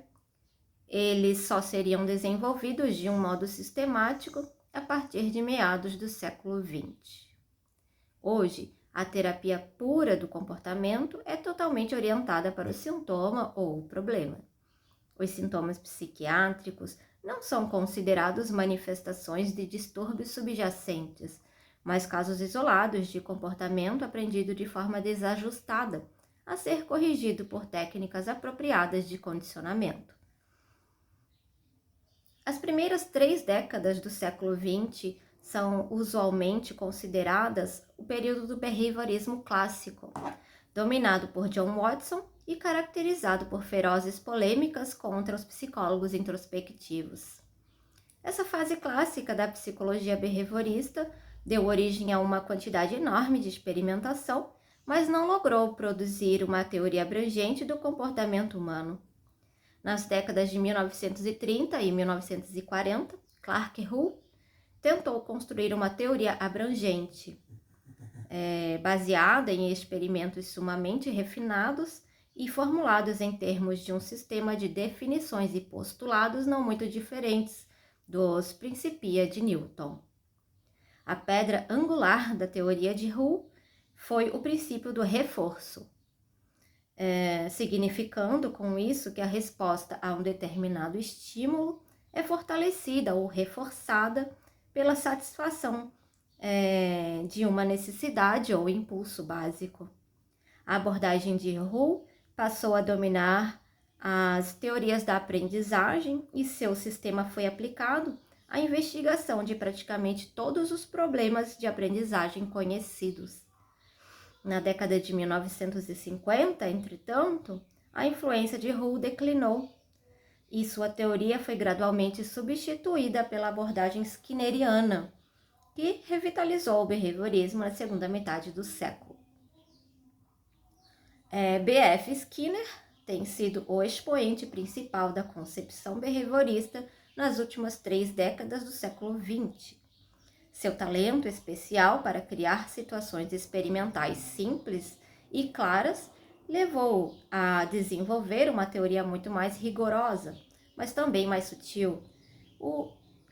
eles só seriam desenvolvidos de um modo sistemático a partir de meados do século XX. Hoje, a terapia pura do comportamento é totalmente orientada para o sintoma ou o problema. Os sintomas psiquiátricos não são considerados manifestações de distúrbios subjacentes, mas casos isolados de comportamento aprendido de forma desajustada, a ser corrigido por técnicas apropriadas de condicionamento. As primeiras 3 décadas do século XX são usualmente consideradas o período do behaviorismo clássico, dominado por John Watson e caracterizado por ferozes polêmicas contra os psicólogos introspectivos. Essa fase clássica da psicologia behaviorista deu origem a uma quantidade enorme de experimentação, mas não logrou produzir uma teoria abrangente do comportamento humano. Nas décadas de 1930 e 1940, Clark Hull tentou construir uma teoria abrangente, baseada em experimentos sumamente refinados e formulados em termos de um sistema de definições e postulados não muito diferentes dos Principia de Newton. A pedra angular da teoria de Hull foi o princípio do reforço, significando com isso que a resposta a um determinado estímulo é fortalecida ou reforçada pela satisfação de uma necessidade ou impulso básico. A abordagem de Hull passou a dominar as teorias da aprendizagem e seu sistema foi aplicado à investigação de praticamente todos os problemas de aprendizagem conhecidos. Na década de 1950, entretanto, a influência de Hull declinou e sua teoria foi gradualmente substituída pela abordagem skinneriana, que revitalizou o behaviorismo na segunda metade do século. B.F. Skinner tem sido o expoente principal da concepção behaviorista nas últimas 3 décadas do século XX. Seu talento especial para criar situações experimentais simples e claras levou a desenvolver uma teoria muito mais rigorosa, mas também mais sutil,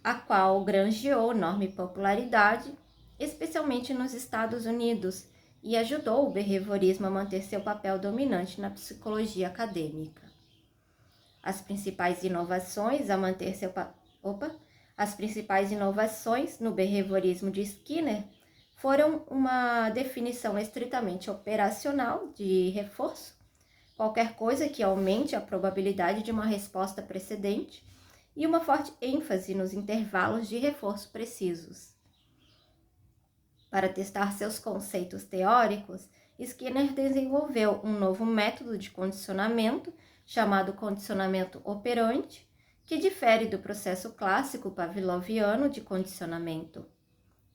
a qual granjeou enorme popularidade, especialmente nos Estados Unidos, e ajudou o behaviorismo a manter seu papel dominante na psicologia acadêmica. As principais inovações no behaviorismo de Skinner foram uma definição estritamente operacional de reforço, qualquer coisa que aumente a probabilidade de uma resposta precedente, e uma forte ênfase nos intervalos de reforço precisos. Para testar seus conceitos teóricos, Skinner desenvolveu um novo método de condicionamento chamado condicionamento operante, que difere do processo clássico pavloviano de condicionamento.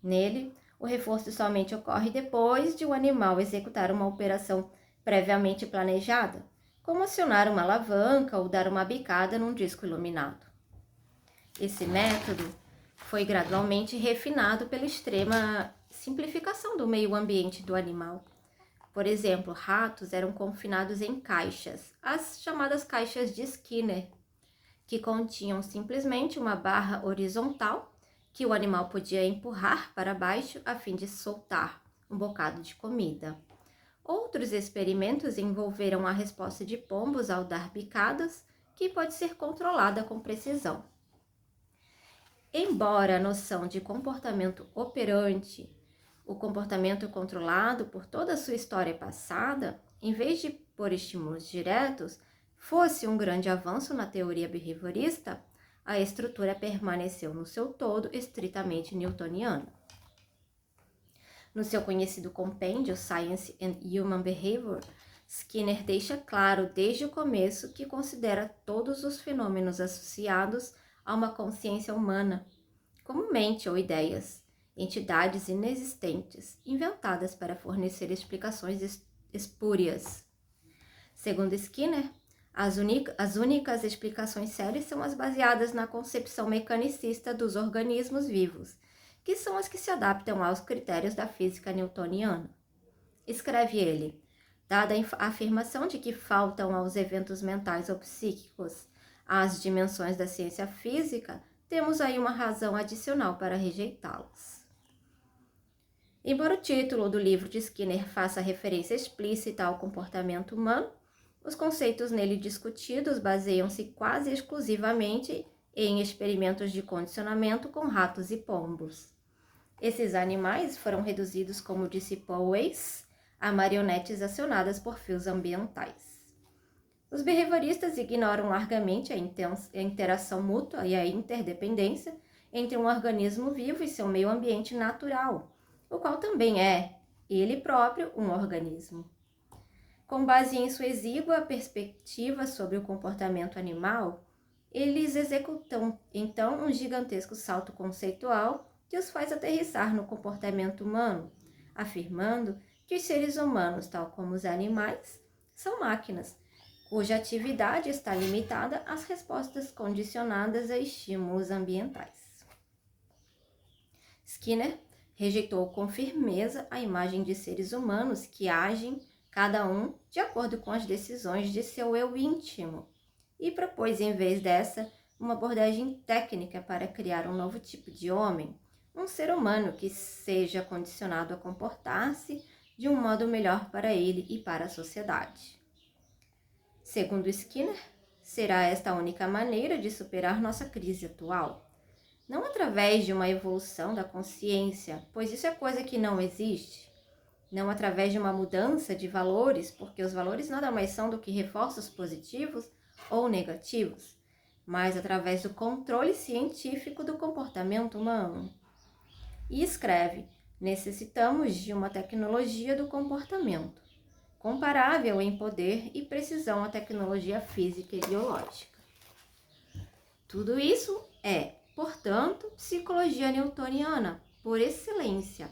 Nele, O reforço somente ocorre depois de o animal executar uma operação previamente planejada, como acionar uma alavanca ou dar uma bicada num disco iluminado. Esse método foi gradualmente refinado pela extrema simplificação do meio ambiente do animal. Por exemplo, ratos eram confinados em caixas, as chamadas caixas de Skinner, que continham simplesmente uma barra horizontal que o animal podia empurrar para baixo a fim de soltar um bocado de comida. Outros experimentos envolveram a resposta de pombos ao dar bicadas, que pode ser controlada com precisão. Embora a noção de comportamento operante, o comportamento controlado por toda a sua história passada, em vez de por estímulos diretos, fosse um grande avanço na teoria behaviorista, a estrutura permaneceu no seu todo estritamente newtoniana. No seu conhecido compêndio Science and Human Behavior, Skinner deixa claro desde o começo que considera todos os fenômenos associados a uma consciência humana, como mente ou ideias, entidades inexistentes, inventadas para fornecer explicações espúrias. Segundo Skinner, as únicas explicações sérias são as baseadas na concepção mecanicista dos organismos vivos, que são as que se adaptam aos critérios da física newtoniana. Escreve ele, dada a afirmação de que faltam aos eventos mentais ou psíquicos as dimensões da ciência física, temos aí uma razão adicional para rejeitá-las. Embora o título do livro de Skinner faça referência explícita ao comportamento humano, os conceitos nele discutidos baseiam-se quase exclusivamente em experimentos de condicionamento com ratos e pombos. Esses animais foram reduzidos, como disse Paul Weiss, a marionetes acionadas por fios ambientais. Os behavioristas ignoram largamente a interação mútua e a interdependência entre um organismo vivo e seu meio ambiente natural, o qual também é, ele próprio, um organismo. Com base em sua exígua perspectiva sobre o comportamento animal, eles executam, então, um gigantesco salto conceitual que os faz aterrissar no comportamento humano, afirmando que os seres humanos, tal como os animais, são máquinas, cuja atividade está limitada às respostas condicionadas a estímulos ambientais. Skinner rejeitou com firmeza a imagem de seres humanos que agem, cada um, de acordo com as decisões de seu eu íntimo, e propôs, em vez dessa, uma abordagem técnica para criar um novo tipo de homem, um ser humano que seja condicionado a comportar-se de um modo melhor para ele e para a sociedade. Segundo Skinner, será esta a única maneira de superar nossa crise atual. Não através de uma evolução da consciência, pois isso é coisa que não existe. Não através de uma mudança de valores, porque os valores nada mais são do que reforços positivos ou negativos, mas através do controle científico do comportamento humano. E escreve, necessitamos de uma tecnologia do comportamento, comparável em poder e precisão à tecnologia física e biológica. Tudo isso é, portanto, psicologia newtoniana, por excelência,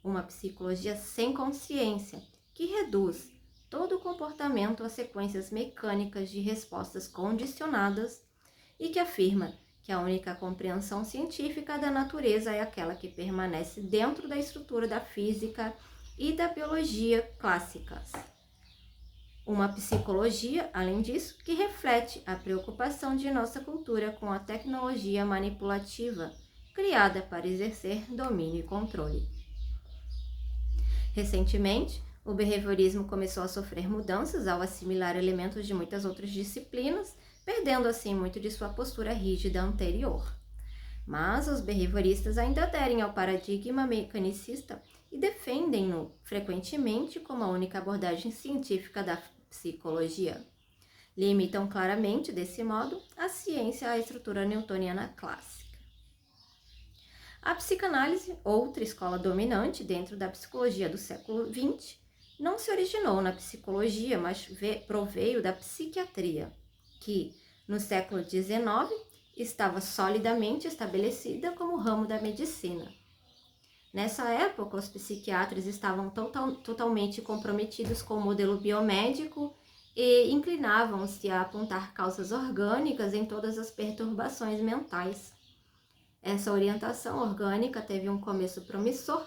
uma psicologia sem consciência, que reduz todo o comportamento a sequências mecânicas de respostas condicionadas e que afirma que a única compreensão científica da natureza é aquela que permanece dentro da estrutura da física e da biologia clássicas. Uma psicologia, além disso, que reflete a preocupação de nossa cultura com a tecnologia manipulativa, criada para exercer domínio e controle. Recentemente, o behaviorismo começou a sofrer mudanças ao assimilar elementos de muitas outras disciplinas, perdendo assim muito de sua postura rígida anterior. Mas os behavioristas ainda aderem ao paradigma mecanicista e defendem-no frequentemente como a única abordagem científica da psicologia. Limitam claramente, desse modo, a ciência à estrutura newtoniana clássica. A psicanálise, outra escola dominante dentro da psicologia do século XX, não se originou na psicologia, mas proveio da psiquiatria, que, no século XIX, estava solidamente estabelecida como ramo da medicina. Nessa época, os psiquiatras estavam totalmente comprometidos com o modelo biomédico e inclinavam-se a apontar causas orgânicas em todas as perturbações mentais. Essa orientação orgânica teve um começo promissor,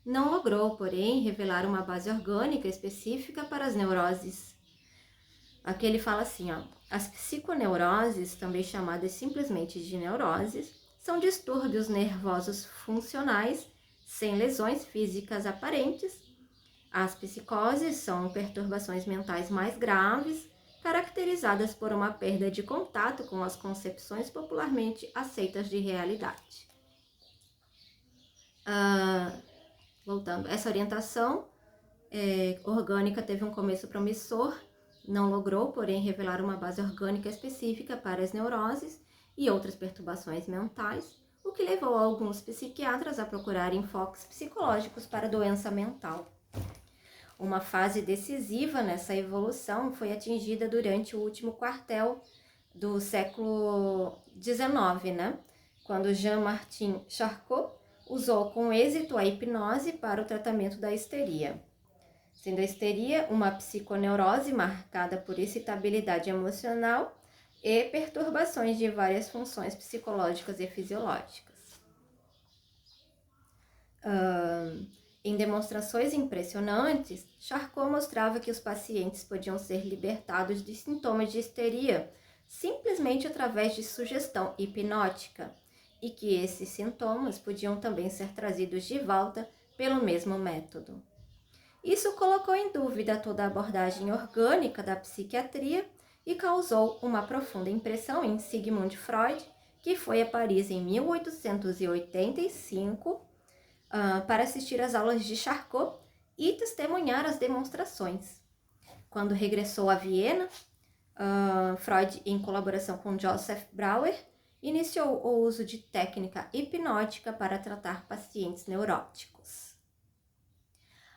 não logrou, porém, revelar uma base orgânica específica para as neuroses. Aqui ele fala assim, as psiconeuroses, também chamadas simplesmente de neuroses, são distúrbios nervosos funcionais sem lesões físicas aparentes. As psicoses são perturbações mentais mais graves, caracterizadas por uma perda de contato com as concepções popularmente aceitas de realidade. Voltando, essa orientação orgânica teve um começo promissor, não logrou, porém, revelar uma base orgânica específica para as neuroses e outras perturbações mentais, o que levou alguns psiquiatras a procurar enfoques psicológicos para a doença mental. Uma fase decisiva nessa evolução foi atingida durante o último quartel do século XIX, quando Jean-Martin Charcot usou com êxito a hipnose para o tratamento da histeria. Sendo a histeria uma psiconeurose marcada por excitabilidade emocional e perturbações de várias funções psicológicas e fisiológicas. Em demonstrações impressionantes, Charcot mostrava que os pacientes podiam ser libertados de sintomas de histeria simplesmente através de sugestão hipnótica e que esses sintomas podiam também ser trazidos de volta pelo mesmo método. Isso colocou em dúvida toda a abordagem orgânica da psiquiatria e causou uma profunda impressão em Sigmund Freud, que foi a Paris em 1885 para assistir às aulas de Charcot e testemunhar as demonstrações. Quando regressou a Viena, Freud, em colaboração com Joseph Brauer, iniciou o uso de técnica hipnótica para tratar pacientes neuróticos.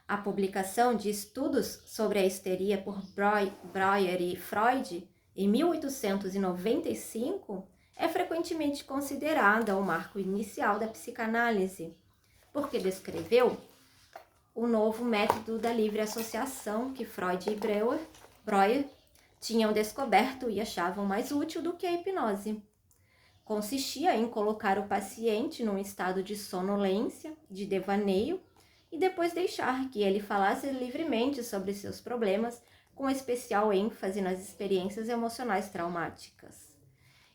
A publicação de estudos sobre a histeria por Breuer e Freud em 1895 é frequentemente considerada o marco inicial da psicanálise, porque descreveu o novo método da livre associação que Freud e Breuer tinham descoberto e achavam mais útil do que a hipnose. Consistia em colocar o paciente num estado de sonolência, de devaneio, e depois deixar que ele falasse livremente sobre seus problemas, com especial ênfase nas experiências emocionais traumáticas.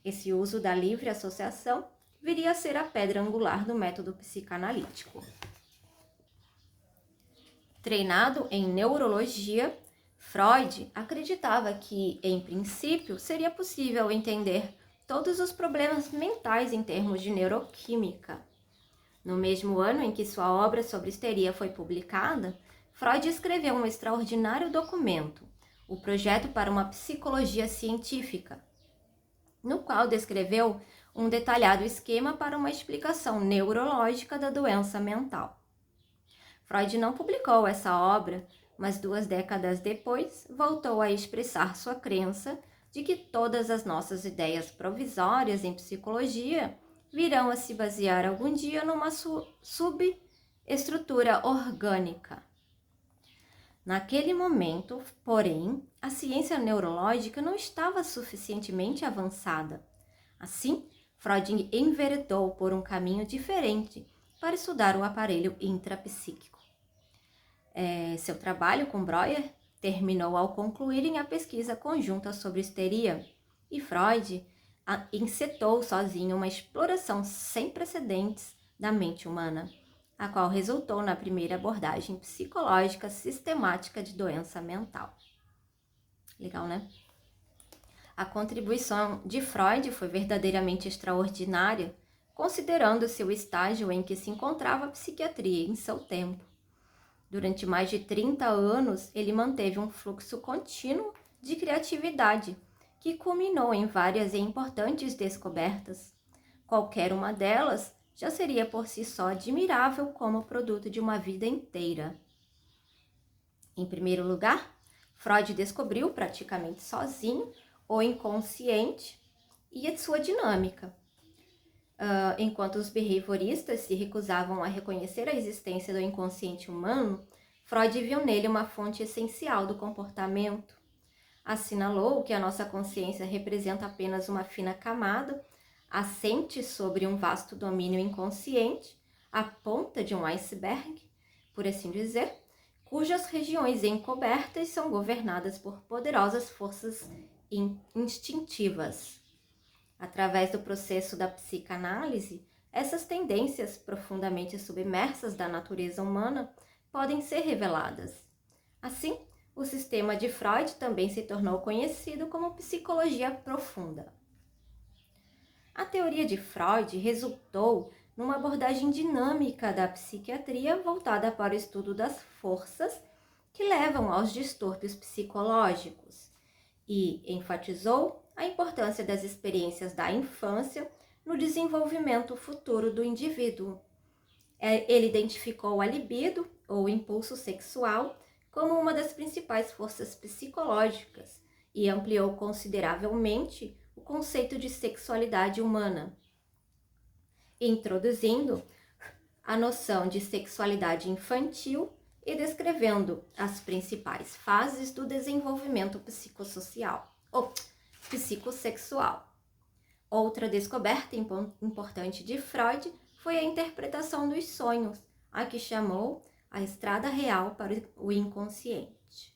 Esse uso da livre associação viria a ser a pedra angular do método psicanalítico. Treinado em neurologia, Freud acreditava que, em princípio, seria possível entender todos os problemas mentais em termos de neuroquímica. No mesmo ano em que sua obra sobre histeria foi publicada, Freud escreveu um extraordinário documento, o Projeto para uma Psicologia Científica, no qual descreveu um detalhado esquema para uma explicação neurológica da doença mental. Freud não publicou essa obra, mas 2 décadas depois voltou a expressar sua crença de que todas as nossas ideias provisórias em psicologia virão a se basear algum dia numa subestrutura orgânica. Naquele momento, porém, a ciência neurológica não estava suficientemente avançada. Assim, Freud enveredou por um caminho diferente para estudar o aparelho intrapsíquico. Seu trabalho com Breuer terminou ao concluírem a pesquisa conjunta sobre histeria, e Freud encetou sozinho uma exploração sem precedentes da mente humana, a qual resultou na primeira abordagem psicológica sistemática de doença mental. Legal, né? A contribuição de Freud foi verdadeiramente extraordinária, considerando seu estágio em que se encontrava a psiquiatria em seu tempo. Durante mais de 30 anos, ele manteve um fluxo contínuo de criatividade, que culminou em várias e importantes descobertas. Qualquer uma delas já seria por si só admirável como produto de uma vida inteira. Em primeiro lugar, Freud descobriu praticamente sozinho o inconsciente e a sua dinâmica. enquanto os behavioristas se recusavam a reconhecer a existência do inconsciente humano, Freud viu nele uma fonte essencial do comportamento. Assinalou que a nossa consciência representa apenas uma fina camada, assente sobre um vasto domínio inconsciente, a ponta de um iceberg, por assim dizer, cujas regiões encobertas são governadas por poderosas forças instintivas. Através do processo da psicanálise, essas tendências profundamente submersas da natureza humana podem ser reveladas. Assim, o sistema de Freud também se tornou conhecido como psicologia profunda. A teoria de Freud resultou numa abordagem dinâmica da psiquiatria voltada para o estudo das forças que levam aos distúrbios psicológicos e enfatizou a importância das experiências da infância no desenvolvimento futuro do indivíduo. Ele identificou a libido, ou impulso sexual, como uma das principais forças psicológicas e ampliou consideravelmente o conceito de sexualidade humana, introduzindo a noção de sexualidade infantil e descrevendo as principais fases do desenvolvimento psicossocial ou psicossexual. Outra descoberta importante de Freud foi a interpretação dos sonhos, a que chamou a estrada real para o inconsciente.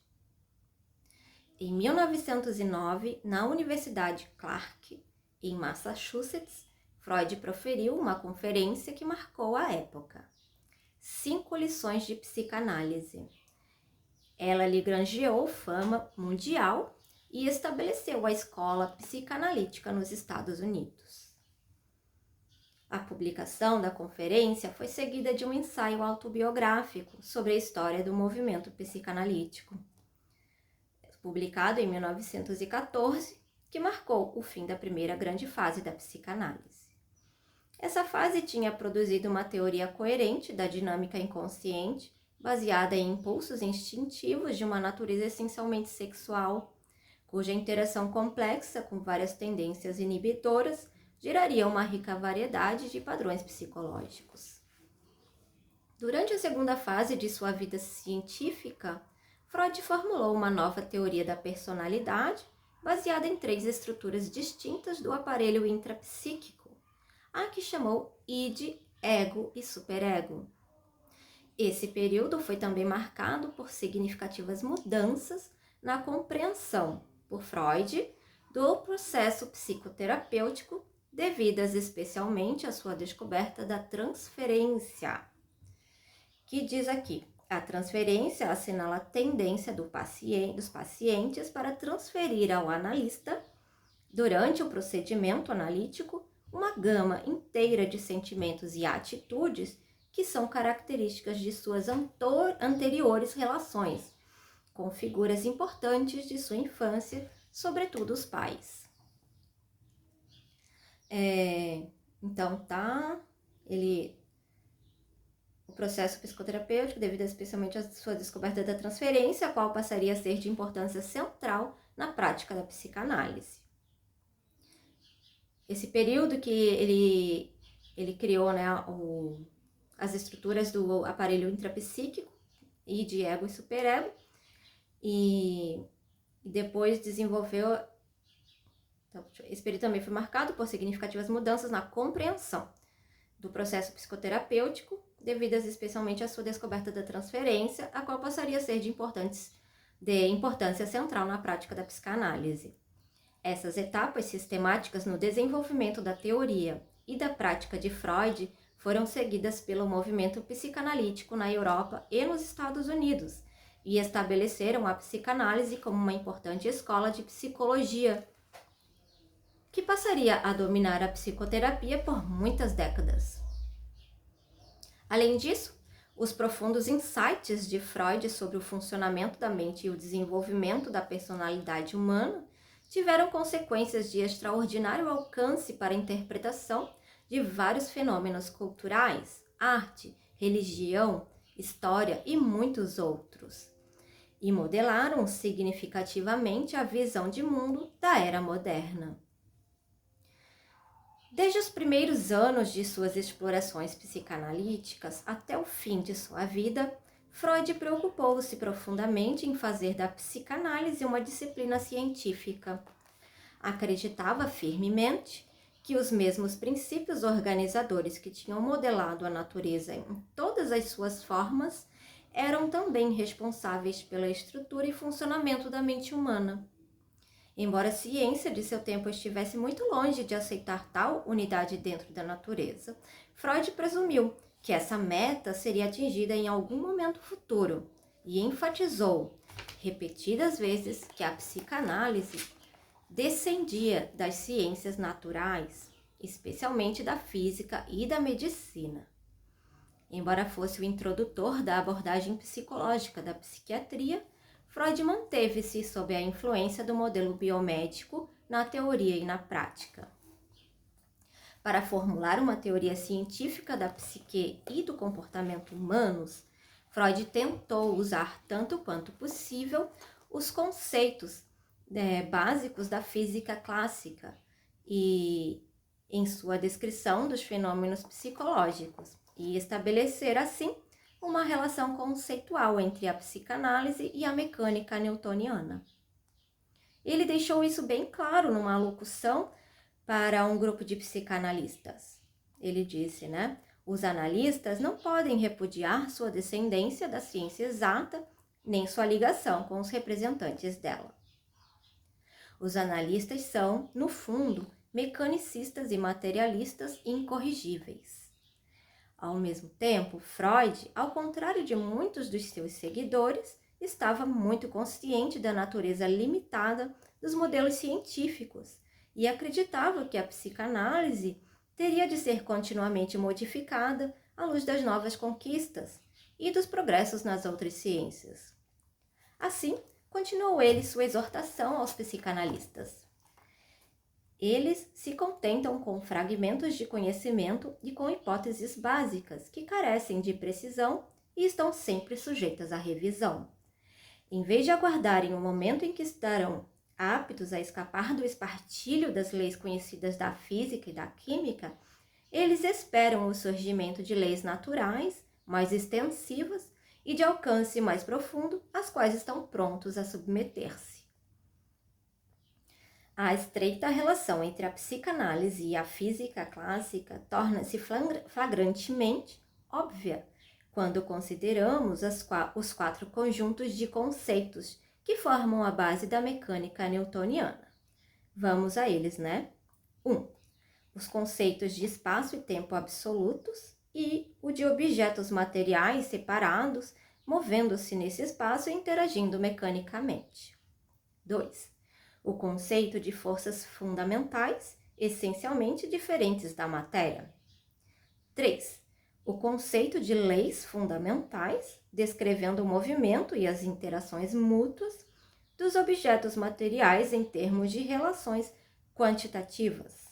Em 1909, na Universidade Clark, em Massachusetts, Freud proferiu uma conferência que marcou a época. 5 lições de psicanálise. Ela lhe granjeou fama mundial e estabeleceu a escola psicanalítica nos Estados Unidos. A publicação da conferência foi seguida de um ensaio autobiográfico sobre a história do movimento psicanalítico, publicado em 1914, que marcou o fim da primeira grande fase da psicanálise. Essa fase tinha produzido uma teoria coerente da dinâmica inconsciente, baseada em impulsos instintivos de uma natureza essencialmente sexual, cuja interação complexa com várias tendências inibidoras geraria uma rica variedade de padrões psicológicos. Durante a segunda fase de sua vida científica, Freud formulou uma nova teoria da personalidade, baseada em 3 estruturas distintas do aparelho intrapsíquico, a que chamou id, ego e superego. Esse período foi também marcado por significativas mudanças na compreensão, por Freud, do processo psicoterapêutico, devidas especialmente à sua descoberta da transferência, que diz aqui: a transferência assinala a tendência dos pacientes para transferir ao analista, durante o procedimento analítico, uma gama inteira de sentimentos e atitudes que são características de suas anteriores relações com figuras importantes de sua infância, sobretudo os pais. O processo psicoterapêutico, devido especialmente à sua descoberta da transferência, a qual passaria a ser de importância central na prática da psicanálise. Esse período que ele criou, né, as estruturas do aparelho intrapsíquico, id, ego e superego, e depois desenvolveu. Então, esse período também foi marcado por significativas mudanças na compreensão do processo psicoterapêutico, devidas especialmente à sua descoberta da transferência, a qual passaria a ser de importância central na prática da psicanálise. Essas etapas sistemáticas no desenvolvimento da teoria e da prática de Freud foram seguidas pelo movimento psicanalítico na Europa e nos Estados Unidos e estabeleceram a psicanálise como uma importante escola de psicologia, que passaria a dominar a psicoterapia por muitas décadas. Além disso, os profundos insights de Freud sobre o funcionamento da mente e o desenvolvimento da personalidade humana tiveram consequências de extraordinário alcance para a interpretação de vários fenômenos culturais, arte, religião, história e muitos outros, e modelaram significativamente a visão de mundo da era moderna. Desde os primeiros anos de suas explorações psicanalíticas até o fim de sua vida, Freud preocupou-se profundamente em fazer da psicanálise uma disciplina científica. Acreditava firmemente que os mesmos princípios organizadores que tinham modelado a natureza em todas as suas formas eram também responsáveis pela estrutura e funcionamento da mente humana. Embora a ciência de seu tempo estivesse muito longe de aceitar tal unidade dentro da natureza, Freud presumiu que essa meta seria atingida em algum momento futuro e enfatizou repetidas vezes que a psicanálise descendia das ciências naturais, especialmente da física e da medicina. Embora fosse o introdutor da abordagem psicológica da psiquiatria, Freud manteve-se sob a influência do modelo biomédico na teoria e na prática. Para formular uma teoria científica da psique e do comportamento humanos, Freud tentou usar tanto quanto possível os conceitos básicos da física clássica e em sua descrição dos fenômenos psicológicos e estabelecer assim uma relação conceitual entre a psicanálise e a mecânica newtoniana. Ele deixou isso bem claro numa locução para um grupo de psicanalistas. Ele disse, os analistas não podem repudiar sua descendência da ciência exata, nem sua ligação com os representantes dela. Os analistas são, no fundo, mecanicistas e materialistas incorrigíveis. Ao mesmo tempo, Freud, ao contrário de muitos dos seus seguidores, estava muito consciente da natureza limitada dos modelos científicos e acreditava que a psicanálise teria de ser continuamente modificada à luz das novas conquistas e dos progressos nas outras ciências. Assim, continuou ele sua exortação aos psicanalistas. Eles se contentam com fragmentos de conhecimento e com hipóteses básicas que carecem de precisão e estão sempre sujeitas à revisão. Em vez de aguardarem o momento em que estarão aptos a escapar do espartilho das leis conhecidas da física e da química, eles esperam o surgimento de leis naturais, mais extensivas e de alcance mais profundo, às quais estão prontos a submeter-se. A estreita relação entre a psicanálise e a física clássica torna-se flagrantemente óbvia quando consideramos os 4 conjuntos de conceitos que formam a base da mecânica newtoniana. Vamos a eles, 1. Os conceitos de espaço e tempo absolutos e o de objetos materiais separados, movendo-se nesse espaço e interagindo mecanicamente. 2. O conceito de forças fundamentais, essencialmente diferentes da matéria. 3. O conceito de leis fundamentais, descrevendo o movimento e as interações mútuas dos objetos materiais em termos de relações quantitativas.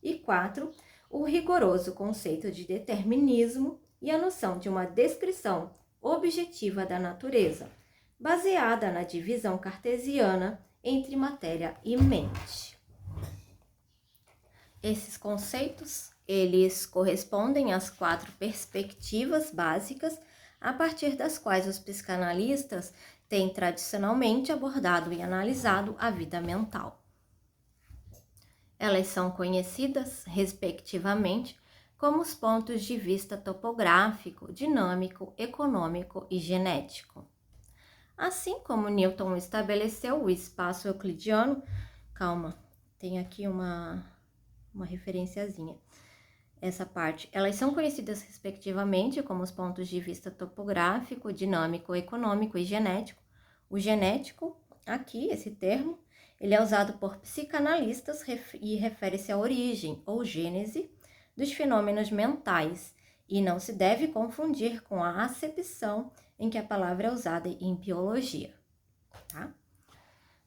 E 4. O rigoroso conceito de determinismo e a noção de uma descrição objetiva da natureza, baseada na divisão cartesiana entre matéria e mente. Esses conceitos, eles correspondem às 4 perspectivas básicas a partir das quais os psicanalistas têm tradicionalmente abordado e analisado a vida mental. Elas são conhecidas, respectivamente, como os pontos de vista topográfico, dinâmico, econômico e genético. Assim como Newton estabeleceu o espaço euclidiano, tem aqui uma referenciazinha, essa parte. Elas são conhecidas respectivamente como os pontos de vista topográfico, dinâmico, econômico e genético. O genético, aqui, esse termo, ele é usado por psicanalistas e refere-se à origem ou gênese dos fenômenos mentais e não se deve confundir com a acepção em que a palavra é usada em biologia, tá?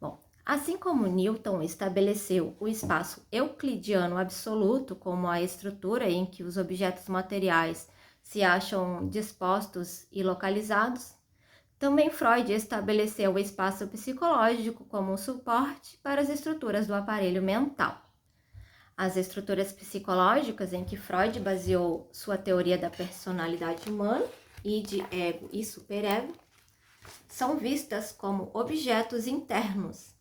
Bom, assim como Newton estabeleceu o espaço euclidiano absoluto como a estrutura em que os objetos materiais se acham dispostos e localizados, também Freud estabeleceu o espaço psicológico como um suporte para as estruturas do aparelho mental. As estruturas psicológicas em que Freud baseou sua teoria da personalidade humana, id, ego e superego, são vistas como objetos internos,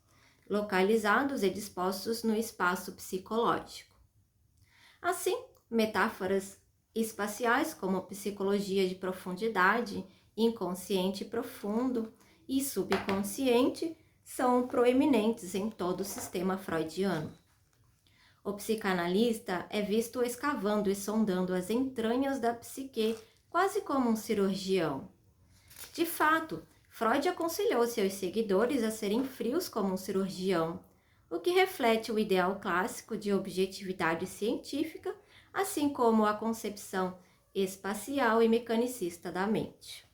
localizados e dispostos no espaço psicológico. Assim, metáforas espaciais como psicologia de profundidade, inconsciente profundo e subconsciente são proeminentes em todo o sistema freudiano. O psicanalista é visto escavando e sondando as entranhas da psique, quase como um cirurgião. De fato, Freud aconselhou seus seguidores a serem frios como um cirurgião, o que reflete o ideal clássico de objetividade científica, assim como a concepção espacial e mecanicista da mente.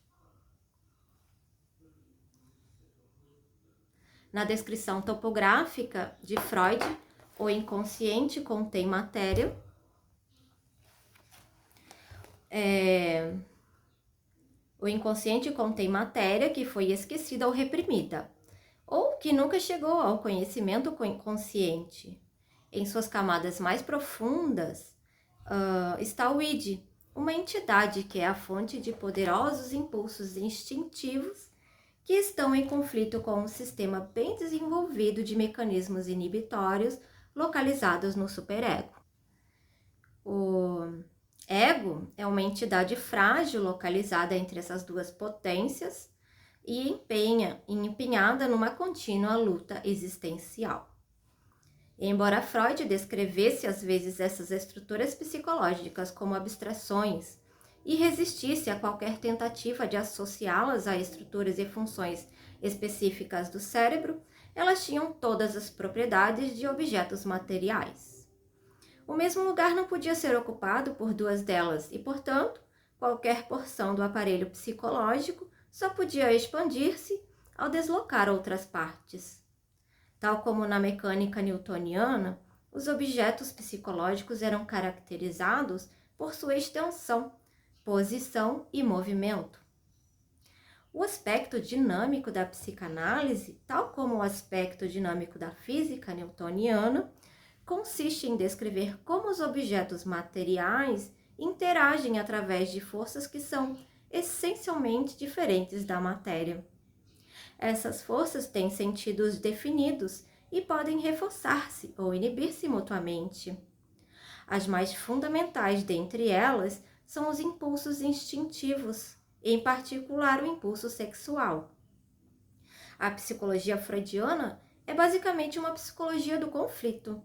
Na descrição topográfica de Freud, o inconsciente contém matéria. O inconsciente contém matéria que foi esquecida ou reprimida, ou que nunca chegou ao conhecimento consciente. Em suas camadas mais profundas está o id, uma entidade que é a fonte de poderosos impulsos instintivos que estão em conflito com um sistema bem desenvolvido de mecanismos inibitórios localizados no superego. O ego é uma entidade frágil localizada entre essas duas potências e empenhada numa contínua luta existencial. Embora Freud descrevesse às vezes essas estruturas psicológicas como abstrações e resistisse a qualquer tentativa de associá-las a estruturas e funções específicas do cérebro, elas tinham todas as propriedades de objetos materiais. O mesmo lugar não podia ser ocupado por duas delas e, portanto, qualquer porção do aparelho psicológico só podia expandir-se ao deslocar outras partes. Tal como na mecânica newtoniana, os objetos psicológicos eram caracterizados por sua extensão, posição e movimento. O aspecto dinâmico da psicanálise, tal como o aspecto dinâmico da física newtoniana, consiste em descrever como os objetos materiais interagem através de forças que são essencialmente diferentes da matéria. Essas forças têm sentidos definidos e podem reforçar-se ou inibir-se mutuamente. As mais fundamentais dentre elas são os impulsos instintivos, em particular o impulso sexual. A psicologia freudiana é basicamente uma psicologia do conflito.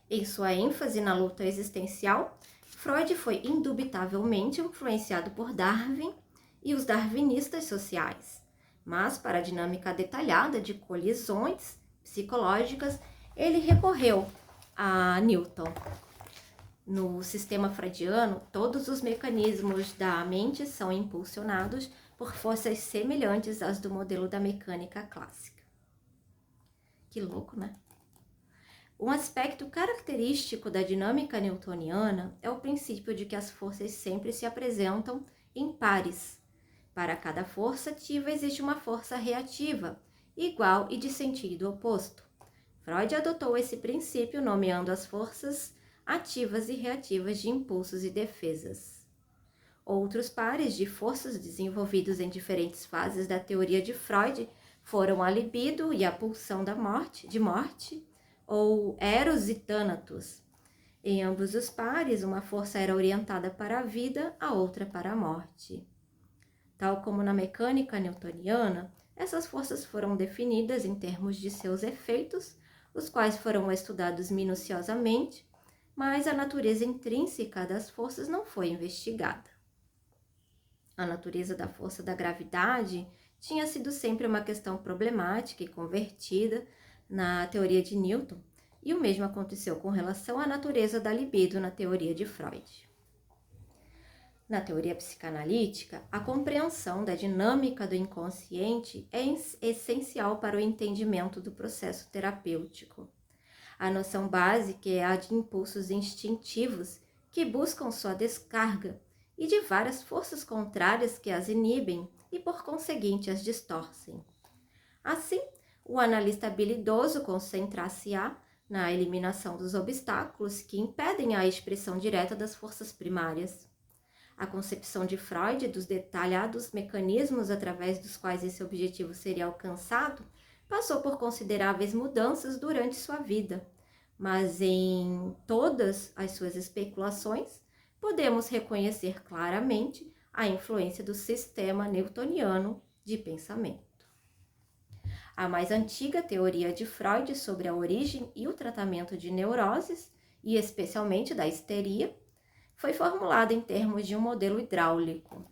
Em sua ênfase na luta existencial, Freud foi indubitavelmente influenciado por Darwin e os darwinistas sociais. Mas, para a dinâmica detalhada de colisões psicológicas, ele recorreu a Newton. No sistema freudiano, todos os mecanismos da mente são impulsionados por forças semelhantes às do modelo da mecânica clássica. Que louco, né? Um aspecto característico da dinâmica newtoniana é o princípio de que as forças sempre se apresentam em pares. Para cada força ativa existe uma força reativa, igual e de sentido oposto. Freud adotou esse princípio nomeando as forças ativas e reativas de impulsos e defesas. Outros pares de forças desenvolvidos em diferentes fases da teoria de Freud foram a libido e a pulsão de morte, ou Eros e Thanatos. Em ambos os pares, uma força era orientada para a vida, a outra para a morte. Tal como na mecânica newtoniana, essas forças foram definidas em termos de seus efeitos, os quais foram estudados minuciosamente, mas a natureza intrínseca das forças não foi investigada. A natureza da força da gravidade tinha sido sempre uma questão problemática e convertida na teoria de Newton, e o mesmo aconteceu com relação à natureza da libido na teoria de Freud. Na teoria psicanalítica, a compreensão da dinâmica do inconsciente é essencial para o entendimento do processo terapêutico. A noção básica é a de impulsos instintivos que buscam sua descarga e de várias forças contrárias que as inibem e, por conseguinte, as distorcem. Assim, o analista habilidoso concentra-se-á na eliminação dos obstáculos que impedem a expressão direta das forças primárias. A concepção de Freud dos detalhados mecanismos através dos quais esse objetivo seria alcançado passou por consideráveis mudanças durante sua vida, mas em todas as suas especulações podemos reconhecer claramente a influência do sistema newtoniano de pensamento. A mais antiga teoria de Freud sobre a origem e o tratamento de neuroses, e especialmente da histeria, foi formulada em termos de um modelo hidráulico.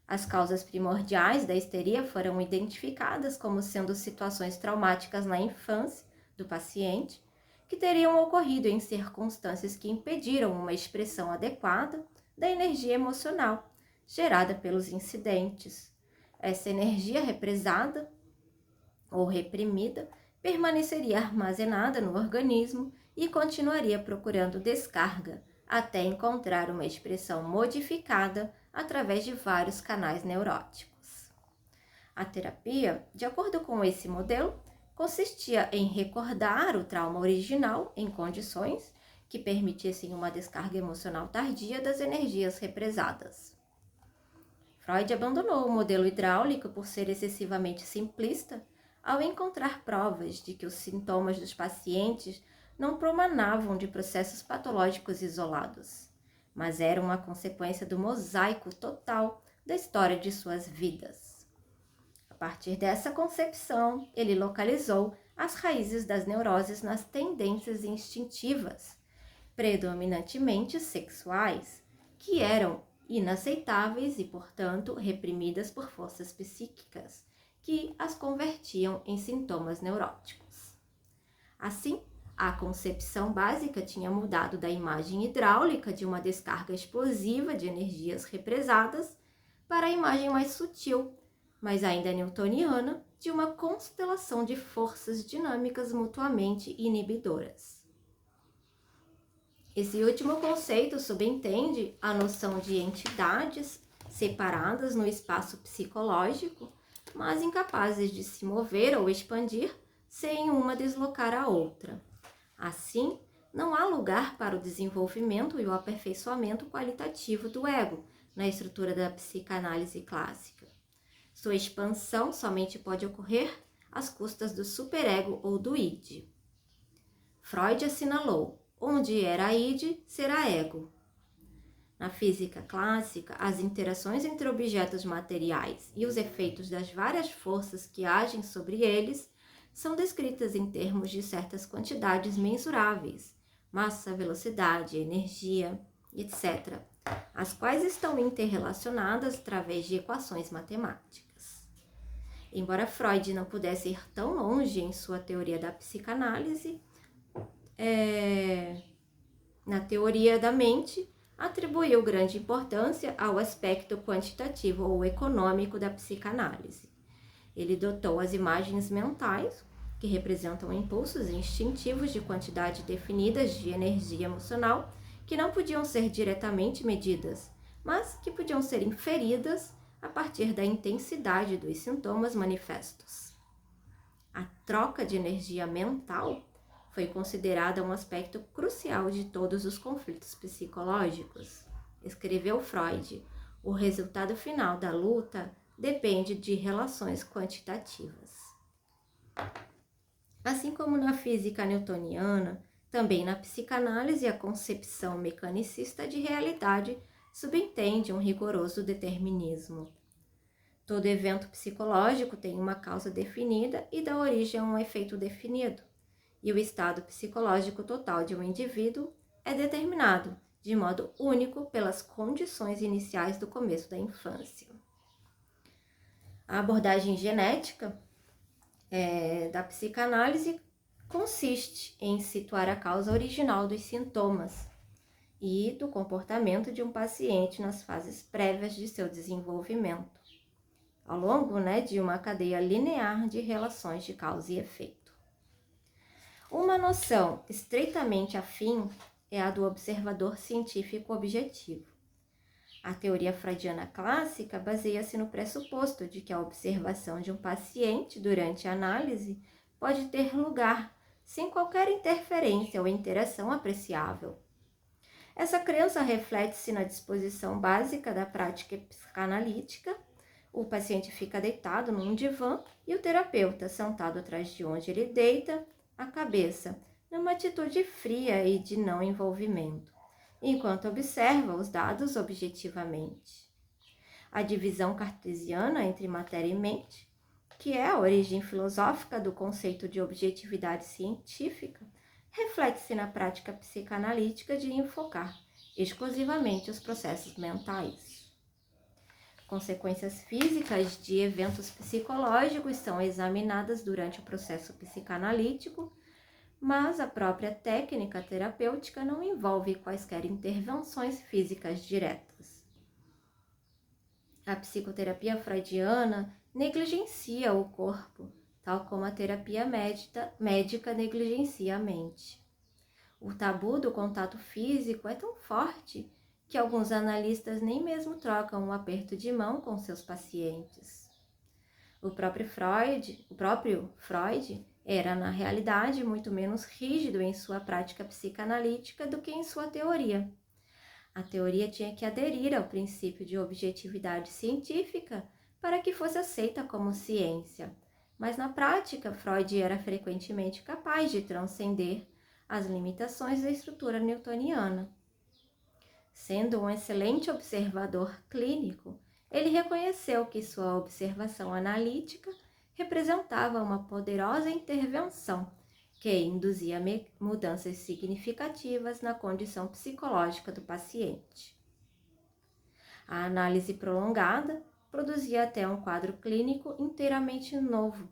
As causas primordiais da histeria foram identificadas como sendo situações traumáticas na infância do paciente, que teriam ocorrido em circunstâncias que impediram uma expressão adequada da energia emocional gerada pelos incidentes. Essa energia represada ou reprimida permaneceria armazenada no organismo e continuaria procurando descarga até encontrar uma expressão modificada através de vários canais neuróticos. A terapia, de acordo com esse modelo, consistia em recordar o trauma original em condições que permitissem uma descarga emocional tardia das energias represadas. Freud abandonou o modelo hidráulico por ser excessivamente simplista ao encontrar provas de que os sintomas dos pacientes não promanavam de processos patológicos isolados, mas eram uma consequência do mosaico total da história de suas vidas. A partir dessa concepção, ele localizou as raízes das neuroses nas tendências instintivas, predominantemente sexuais, que eram inaceitáveis e, portanto, reprimidas por forças psíquicas, que as convertiam em sintomas neuróticos. Assim, a concepção básica tinha mudado da imagem hidráulica de uma descarga explosiva de energias represadas para a imagem mais sutil, mas ainda newtoniana, de uma constelação de forças dinâmicas mutuamente inibidoras. Esse último conceito subentende a noção de entidades separadas no espaço psicológico, mas incapazes de se mover ou expandir sem uma deslocar a outra. Assim, não há lugar para o desenvolvimento e o aperfeiçoamento qualitativo do ego na estrutura da psicanálise clássica. Sua expansão somente pode ocorrer às custas do superego ou do id. Freud assinalou: onde era id, será ego. Na física clássica, as interações entre objetos materiais e os efeitos das várias forças que agem sobre eles são descritas em termos de certas quantidades mensuráveis, massa, velocidade, energia, etc., as quais estão interrelacionadas através de equações matemáticas. Embora Freud não pudesse ir tão longe em sua teoria da psicanálise, na teoria da mente, atribuiu grande importância ao aspecto quantitativo ou econômico da psicanálise. Ele dotou as imagens mentais, que representam impulsos instintivos de quantidade definidas de energia emocional, que não podiam ser diretamente medidas, mas que podiam ser inferidas a partir da intensidade dos sintomas manifestos. A troca de energia mental foi considerada um aspecto crucial de todos os conflitos psicológicos. Escreveu Freud: o resultado final da luta depende de relações quantitativas. Assim como na física newtoniana, também na psicanálise a concepção mecanicista de realidade subentende um rigoroso determinismo. Todo evento psicológico tem uma causa definida e dá origem a um efeito definido, e o estado psicológico total de um indivíduo é determinado de modo único pelas condições iniciais do começo da infância. A abordagem genética da psicanálise consiste em situar a causa original dos sintomas e do comportamento de um paciente nas fases prévias de seu desenvolvimento, ao longo de uma cadeia linear de relações de causa e efeito. Uma noção estreitamente afim é a do observador científico objetivo. A teoria freudiana clássica baseia-se no pressuposto de que a observação de um paciente durante a análise pode ter lugar sem qualquer interferência ou interação apreciável. Essa crença reflete-se na disposição básica da prática psicanalítica. O paciente fica deitado num divã e o terapeuta sentado atrás de onde ele deita a cabeça, numa atitude fria e de não envolvimento, enquanto observa os dados objetivamente. A divisão cartesiana entre matéria e mente, que é a origem filosófica do conceito de objetividade científica, reflete-se na prática psicanalítica de enfocar exclusivamente os processos mentais. Consequências físicas de eventos psicológicos são examinadas durante o processo psicanalítico, mas a própria técnica terapêutica não envolve quaisquer intervenções físicas diretas. A psicoterapia freudiana negligencia o corpo, tal como a terapia médica negligencia a mente. O tabu do contato físico é tão forte que alguns analistas nem mesmo trocam um aperto de mão com seus pacientes. O próprio Freud era, na realidade, muito menos rígido em sua prática psicanalítica do que em sua teoria. A teoria tinha que aderir ao princípio de objetividade científica para que fosse aceita como ciência, mas na prática, Freud era frequentemente capaz de transcender as limitações da estrutura newtoniana. Sendo um excelente observador clínico, ele reconheceu que sua observação analítica representava uma poderosa intervenção que induzia mudanças significativas na condição psicológica do paciente. A análise prolongada produzia até um quadro clínico inteiramente novo,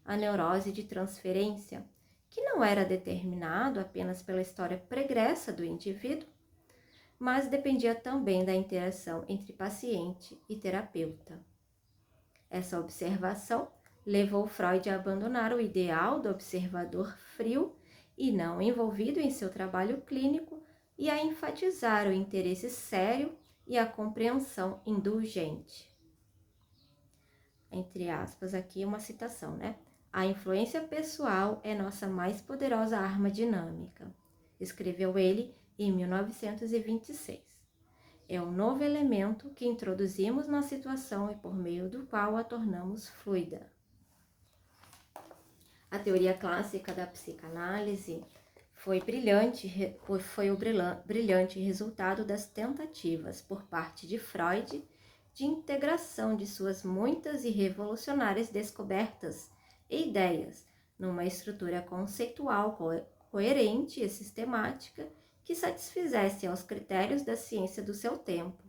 a neurose de transferência, que não era determinado apenas pela história pregressa do indivíduo, mas dependia também da interação entre paciente e terapeuta. Essa observação levou Freud a abandonar o ideal do observador frio e não envolvido em seu trabalho clínico e a enfatizar o interesse sério e a compreensão indulgente. Entre aspas, aqui uma citação, né? A influência pessoal é nossa mais poderosa arma dinâmica, escreveu ele em 1926. É um novo elemento que introduzimos na situação e por meio do qual a tornamos fluida. A teoria clássica da psicanálise foi o brilhante resultado das tentativas por parte de Freud de integração de suas muitas e revolucionárias descobertas e ideias numa estrutura conceitual coerente e sistemática que satisfizesse aos critérios da ciência do seu tempo.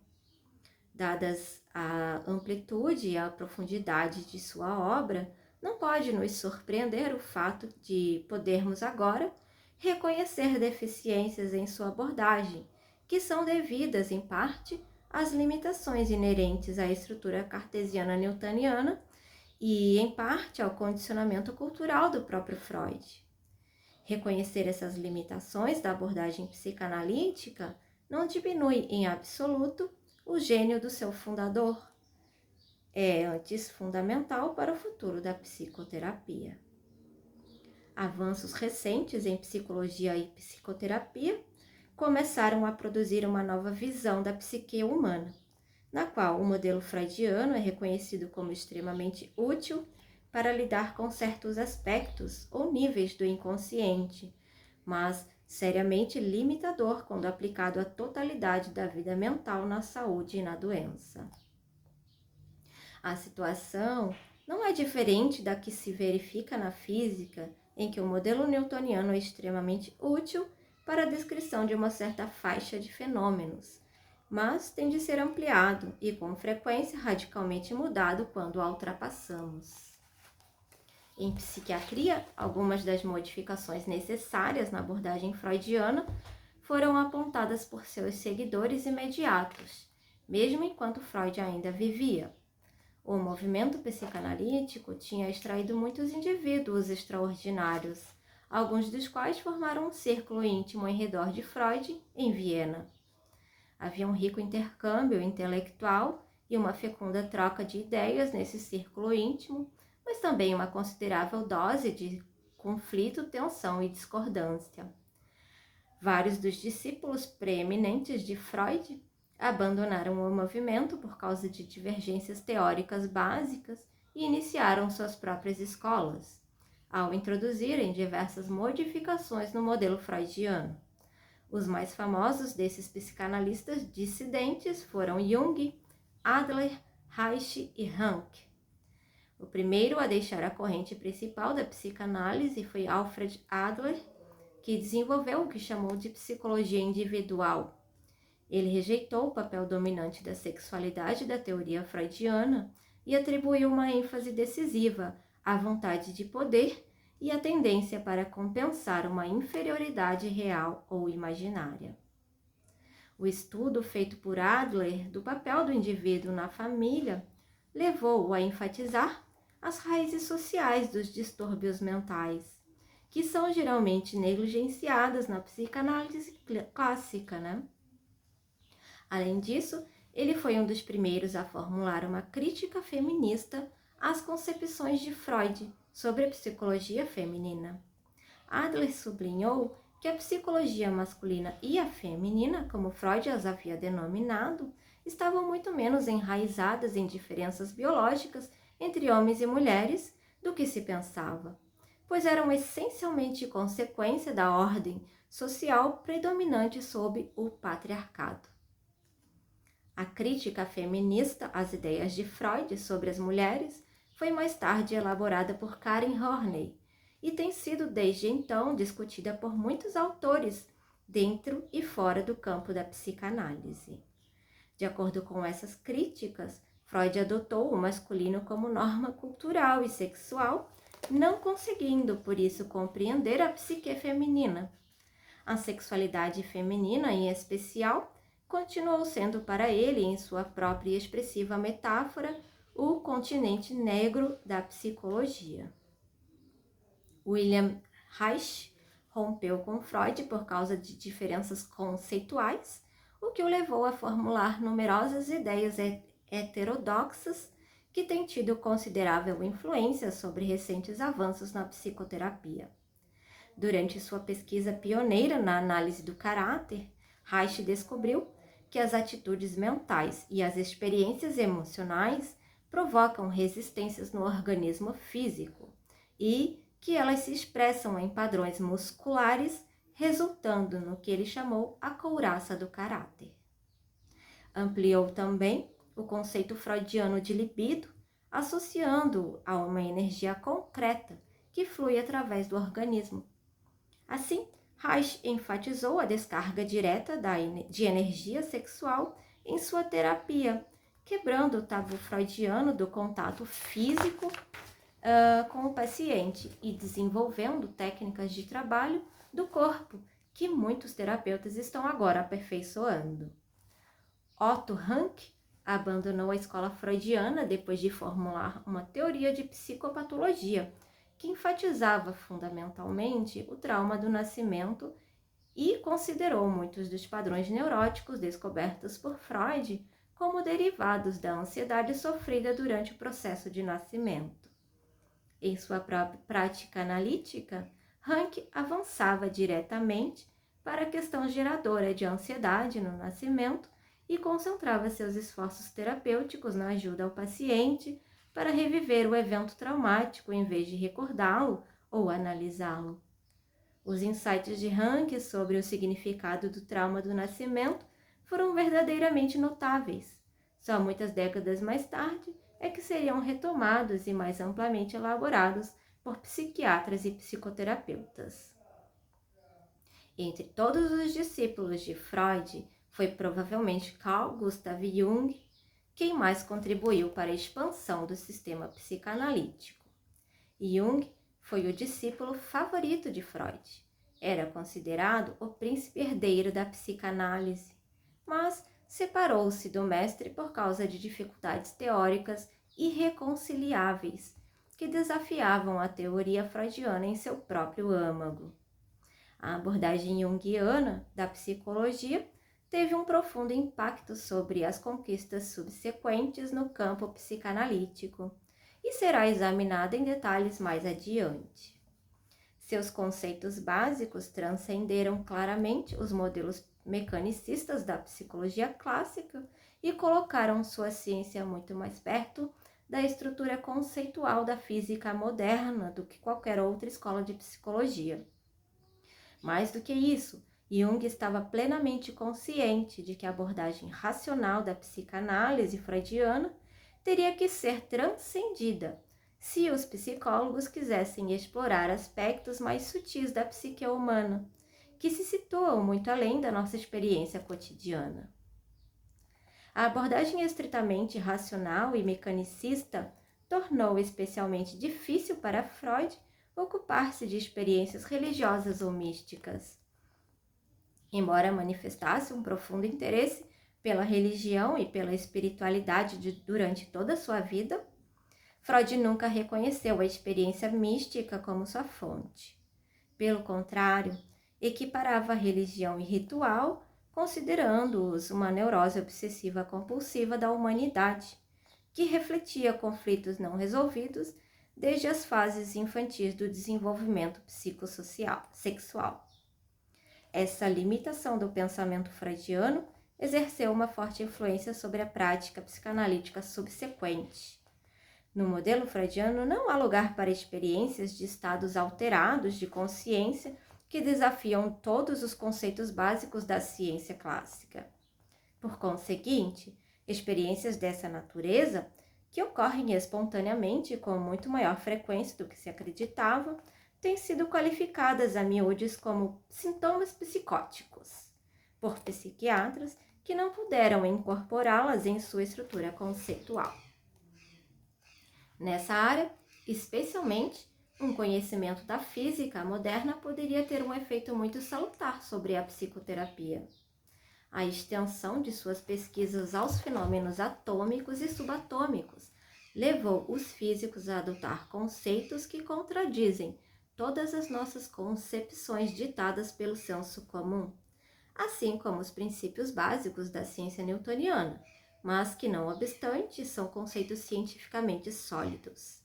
Dadas a amplitude e a profundidade de sua obra, não pode nos surpreender o fato de podermos agora reconhecer deficiências em sua abordagem, que são devidas, em parte, às limitações inerentes à estrutura cartesiana newtoniana e, em parte, ao condicionamento cultural do próprio Freud. Reconhecer essas limitações da abordagem psicanalítica não diminui em absoluto o gênio do seu fundador. É antes fundamental para o futuro da psicoterapia. Avanços recentes em psicologia e psicoterapia começaram a produzir uma nova visão da psique humana, na qual o modelo freudiano é reconhecido como extremamente útil para lidar com certos aspectos ou níveis do inconsciente, mas seriamente limitador quando aplicado à totalidade da vida mental na saúde e na doença. A situação não é diferente da que se verifica na física, em que o modelo newtoniano é extremamente útil para a descrição de uma certa faixa de fenômenos, mas tem de ser ampliado e, com frequência, radicalmente mudado quando a ultrapassamos. Em psiquiatria, algumas das modificações necessárias na abordagem freudiana foram apontadas por seus seguidores imediatos, mesmo enquanto Freud ainda vivia. O movimento psicanalítico tinha extraído muitos indivíduos extraordinários, alguns dos quais formaram um círculo íntimo em redor de Freud, em Viena. Havia um rico intercâmbio intelectual e uma fecunda troca de ideias nesse círculo íntimo, mas também uma considerável dose de conflito, tensão e discordância. Vários dos discípulos preeminentes de Freud abandonaram o movimento por causa de divergências teóricas básicas e iniciaram suas próprias escolas, ao introduzirem diversas modificações no modelo freudiano. Os mais famosos desses psicanalistas dissidentes foram Jung, Adler, Reich e Rank. O primeiro a deixar a corrente principal da psicanálise foi Alfred Adler, que desenvolveu o que chamou de psicologia individual. Ele rejeitou o papel dominante da sexualidade da teoria freudiana e atribuiu uma ênfase decisiva à vontade de poder e à tendência para compensar uma inferioridade real ou imaginária. O estudo feito por Adler do papel do indivíduo na família levou-o a enfatizar as raízes sociais dos distúrbios mentais, que são geralmente negligenciadas na psicanálise clássica, Além disso, ele foi um dos primeiros a formular uma crítica feminista às concepções de Freud sobre a psicologia feminina. Adler sublinhou que a psicologia masculina e a feminina, como Freud as havia denominado, estavam muito menos enraizadas em diferenças biológicas entre homens e mulheres do que se pensava, pois eram essencialmente consequência da ordem social predominante sob o patriarcado. A crítica feminista às ideias de Freud sobre as mulheres foi mais tarde elaborada por Karen Horney e tem sido desde então discutida por muitos autores dentro e fora do campo da psicanálise. De acordo com essas críticas, Freud adotou o masculino como norma cultural e sexual, não conseguindo, por isso, compreender a psique feminina. A sexualidade feminina, em especial, continuou sendo para ele, em sua própria e expressiva metáfora, o continente negro da psicologia. William Reich rompeu com Freud por causa de diferenças conceituais, o que o levou a formular numerosas ideias heterodoxas que têm tido considerável influência sobre recentes avanços na psicoterapia. Durante sua pesquisa pioneira na análise do caráter, Reich descobriu que as atitudes mentais e as experiências emocionais provocam resistências no organismo físico e que elas se expressam em padrões musculares, resultando no que ele chamou a couraça do caráter. Ampliou também o conceito freudiano de libido, associando-o a uma energia concreta que flui através do organismo. Assim, Reich enfatizou a descarga direta de energia sexual em sua terapia, quebrando o tabu freudiano do contato físico com o paciente e desenvolvendo técnicas de trabalho do corpo que muitos terapeutas estão agora aperfeiçoando. Otto Rank abandonou a escola freudiana depois de formular uma teoria de psicopatologia que enfatizava fundamentalmente o trauma do nascimento e considerou muitos dos padrões neuróticos descobertos por Freud como derivados da ansiedade sofrida durante o processo de nascimento. Em sua própria prática analítica, Rank avançava diretamente para a questão geradora de ansiedade no nascimento e concentrava seus esforços terapêuticos na ajuda ao paciente para reviver o evento traumático em vez de recordá-lo ou analisá-lo. Os insights de Rank sobre o significado do trauma do nascimento foram verdadeiramente notáveis. Só muitas décadas mais tarde é que seriam retomados e mais amplamente elaborados por psiquiatras e psicoterapeutas. Entre todos os discípulos de Freud, foi provavelmente Carl Gustav Jung quem mais contribuiu para a expansão do sistema psicanalítico. Jung foi o discípulo favorito de Freud. Era considerado o príncipe herdeiro da psicanálise, mas separou-se do mestre por causa de dificuldades teóricas irreconciliáveis que desafiavam a teoria freudiana em seu próprio âmago. A abordagem junguiana da psicologia teve um profundo impacto sobre as conquistas subsequentes no campo psicanalítico e será examinada em detalhes mais adiante. Seus conceitos básicos transcenderam claramente os modelos mecanicistas da psicologia clássica e colocaram sua ciência muito mais perto da estrutura conceitual da física moderna do que qualquer outra escola de psicologia. Mais do que isso, Jung estava plenamente consciente de que a abordagem racional da psicanálise freudiana teria que ser transcendida se os psicólogos quisessem explorar aspectos mais sutis da psique humana, que se situam muito além da nossa experiência cotidiana. A abordagem estritamente racional e mecanicista tornou especialmente difícil para Freud ocupar-se de experiências religiosas ou místicas. Embora manifestasse um profundo interesse pela religião e pela espiritualidade durante toda a sua vida, Freud nunca reconheceu a experiência mística como sua fonte. Pelo contrário, equiparava a religião e ritual, considerando-os uma neurose obsessiva compulsiva da humanidade, que refletia conflitos não resolvidos desde as fases infantis do desenvolvimento psicossexual. Essa limitação do pensamento freudiano exerceu uma forte influência sobre a prática psicanalítica subsequente. No modelo freudiano, não há lugar para experiências de estados alterados de consciência que desafiam todos os conceitos básicos da ciência clássica. Por conseguinte, experiências dessa natureza, que ocorrem espontaneamente e com muito maior frequência do que se acreditava, têm sido qualificadas a miúdes como sintomas psicóticos, por psiquiatras que não puderam incorporá-las em sua estrutura conceitual. Nessa área, especialmente, um conhecimento da física moderna poderia ter um efeito muito salutar sobre a psicoterapia. A extensão de suas pesquisas aos fenômenos atômicos e subatômicos levou os físicos a adotar conceitos que contradizem todas as nossas concepções ditadas pelo senso comum, assim como os princípios básicos da ciência newtoniana, mas que, não obstante, são conceitos cientificamente sólidos.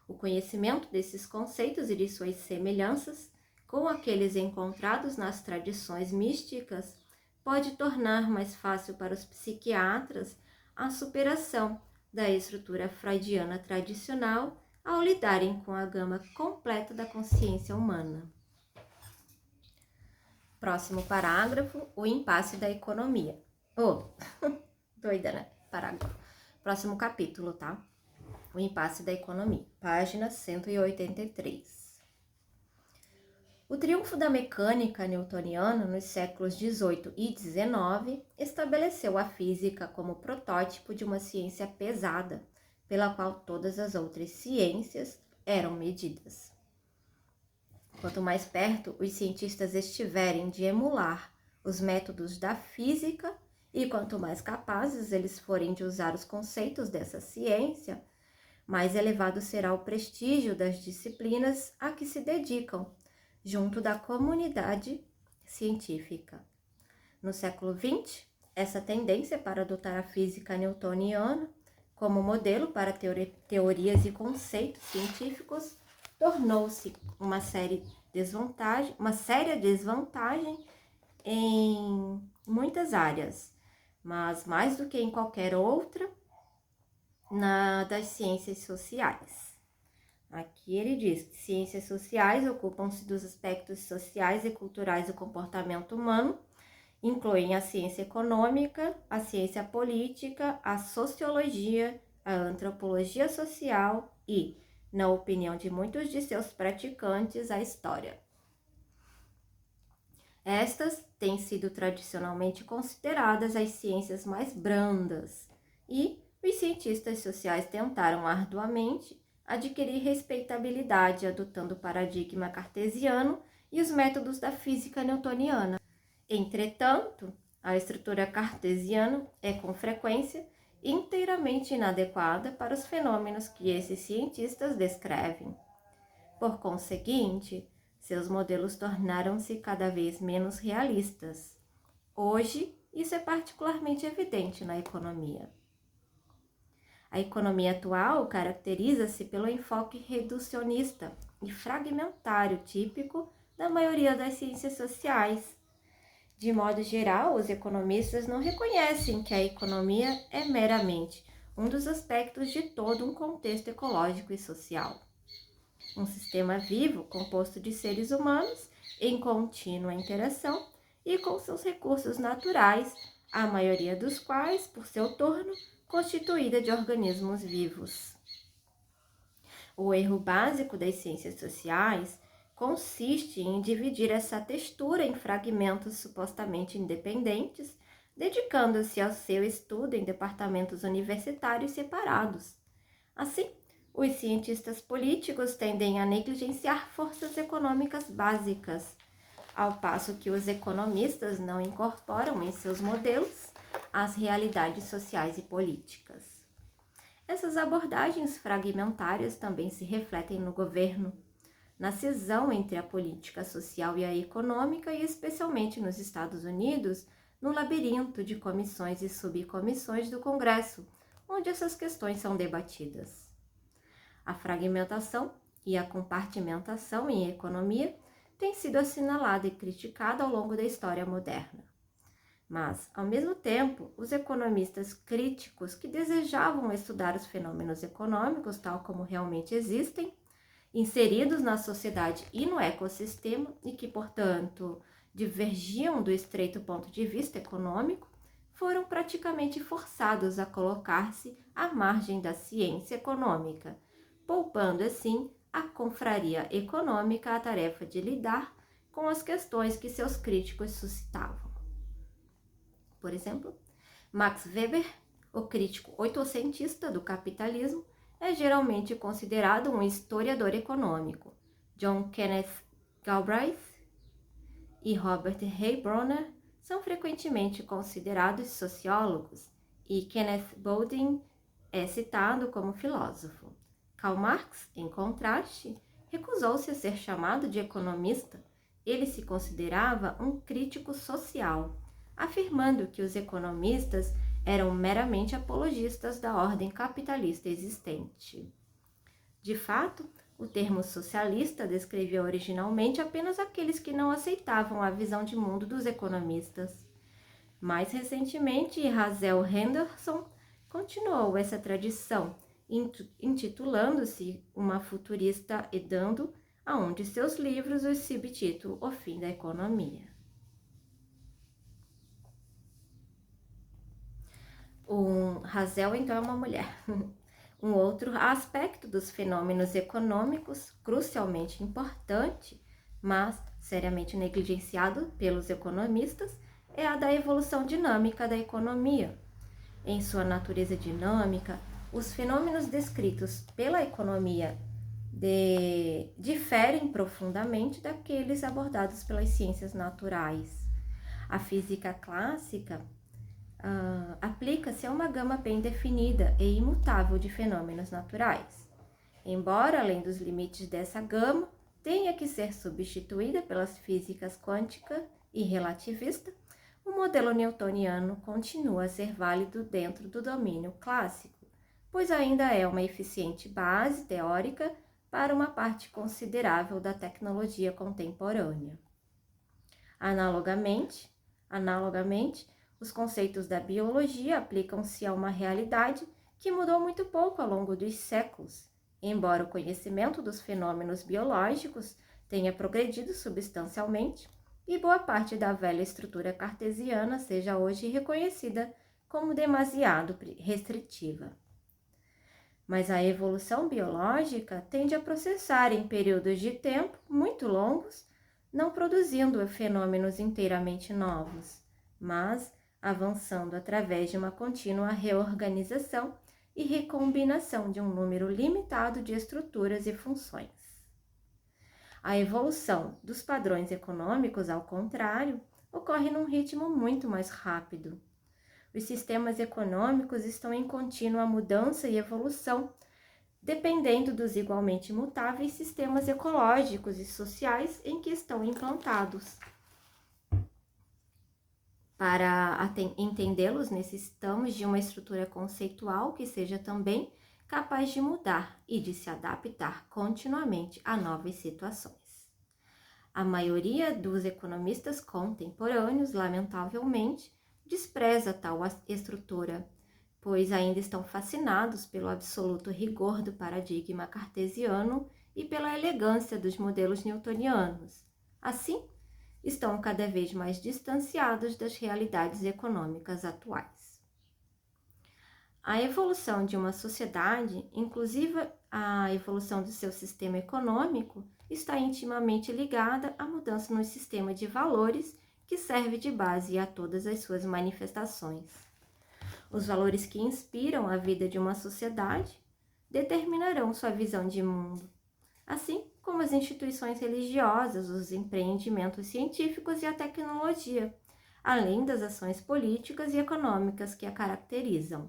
O conhecimento desses conceitos e de suas semelhanças com aqueles encontrados nas tradições místicas pode tornar mais fácil para os psiquiatras a superação da estrutura freudiana tradicional ao lidarem com a gama completa da consciência humana. Próximo parágrafo, o impasse da economia. Doida, né? Parágrafo. Próximo capítulo, tá? O impasse da economia, página 183. O triunfo da mecânica newtoniana nos séculos XVIII e XIX estabeleceu a física como protótipo de uma ciência pesada, pela qual todas as outras ciências eram medidas. Quanto mais perto os cientistas estiverem de emular os métodos da física, e quanto mais capazes eles forem de usar os conceitos dessa ciência, mais elevado será o prestígio das disciplinas a que se dedicam, junto da comunidade científica. No século XX, essa tendência para adotar a física newtoniana como modelo para teorias e conceitos científicos tornou-se uma séria desvantagem em muitas áreas, mas mais do que em qualquer outra, das ciências sociais. Aqui ele diz que ciências sociais ocupam-se dos aspectos sociais e culturais do comportamento humano, incluem a ciência econômica, a ciência política, a sociologia, a antropologia social e, na opinião de muitos de seus praticantes, a história. Estas têm sido tradicionalmente consideradas as ciências mais brandas e os cientistas sociais tentaram arduamente adquirir respeitabilidade adotando o paradigma cartesiano e os métodos da física newtoniana. Entretanto, a estrutura cartesiana é com frequência inteiramente inadequada para os fenômenos que esses cientistas descrevem. Por conseguinte, seus modelos tornaram-se cada vez menos realistas. Hoje, isso é particularmente evidente na economia. A economia atual caracteriza-se pelo enfoque reducionista, e fragmentário típico da maioria das ciências sociais. De modo geral, os economistas não reconhecem que a economia é meramente um dos aspectos de todo um contexto ecológico e social. Um sistema vivo composto de seres humanos em contínua interação e com seus recursos naturais, a maioria dos quais, por seu torno, constituída de organismos vivos. O erro básico das ciências sociais consiste em dividir essa textura em fragmentos supostamente independentes, dedicando-se ao seu estudo em departamentos universitários separados. Assim, os cientistas políticos tendem a negligenciar forças econômicas básicas, ao passo que os economistas não incorporam em seus modelos as realidades sociais e políticas. Essas abordagens fragmentárias também se refletem no governo, na cisão entre a política social e a econômica, e especialmente nos Estados Unidos, no labirinto de comissões e subcomissões do Congresso, onde essas questões são debatidas. A fragmentação e a compartimentação em economia têm sido assinalada e criticada ao longo da história moderna. Mas, ao mesmo tempo, os economistas críticos que desejavam estudar os fenômenos econômicos tal como realmente existem, inseridos na sociedade e no ecossistema, e que, portanto, divergiam do estreito ponto de vista econômico, foram praticamente forçados a colocar-se à margem da ciência econômica, poupando, assim, à confraria econômica a tarefa de lidar com as questões que seus críticos suscitavam. Por exemplo, Max Weber, o crítico oitocentista do capitalismo, é geralmente considerado um historiador econômico. John Kenneth Galbraith e Robert Heilbronner são frequentemente considerados sociólogos, e Kenneth Boulding é citado como filósofo. Karl Marx, em contraste, recusou-se a ser chamado de economista. Ele se considerava um crítico social, afirmando que os economistas eram meramente apologistas da ordem capitalista existente. De fato, o termo socialista descrevia originalmente apenas aqueles que não aceitavam a visão de mundo dos economistas. Mais recentemente, Hazel Henderson continuou essa tradição, intitulando-se uma futurista e dando a um de seus livros o subtítulo O Fim da Economia. Hazel, então, é uma mulher. Um outro aspecto dos fenômenos econômicos, crucialmente importante, mas seriamente negligenciado pelos economistas, é a da evolução dinâmica da economia. Em sua natureza dinâmica, os fenômenos descritos pela economia diferem profundamente daqueles abordados pelas ciências naturais. A física clássica aplica-se a uma gama bem definida e imutável de fenômenos naturais. Embora, além dos limites dessa gama, tenha que ser substituída pelas físicas quântica e relativista, o modelo newtoniano continua a ser válido dentro do domínio clássico, pois ainda é uma eficiente base teórica para uma parte considerável da tecnologia contemporânea. Analogamente, os conceitos da biologia aplicam-se a uma realidade que mudou muito pouco ao longo dos séculos, embora o conhecimento dos fenômenos biológicos tenha progredido substancialmente e boa parte da velha estrutura cartesiana seja hoje reconhecida como demasiado restritiva. Mas a evolução biológica tende a processar em períodos de tempo muito longos, não produzindo fenômenos inteiramente novos, mas avançando através de uma contínua reorganização e recombinação de um número limitado de estruturas e funções. A evolução dos padrões econômicos, ao contrário, ocorre num ritmo muito mais rápido. Os sistemas econômicos estão em contínua mudança e evolução, dependendo dos igualmente mutáveis sistemas ecológicos e sociais em que estão implantados. Para entendê-los, necessitamos de uma estrutura conceitual que seja também capaz de mudar e de se adaptar continuamente a novas situações. A maioria dos economistas contemporâneos, lamentavelmente, despreza tal estrutura, pois ainda estão fascinados pelo absoluto rigor do paradigma cartesiano e pela elegância dos modelos newtonianos. Assim, estão cada vez mais distanciados das realidades econômicas atuais. A evolução de uma sociedade, inclusive a evolução do seu sistema econômico, está intimamente ligada à mudança no sistema de valores que serve de base a todas as suas manifestações. Os valores que inspiram a vida de uma sociedade determinarão sua visão de mundo, assim como as instituições religiosas, os empreendimentos científicos e a tecnologia, além das ações políticas e econômicas que a caracterizam.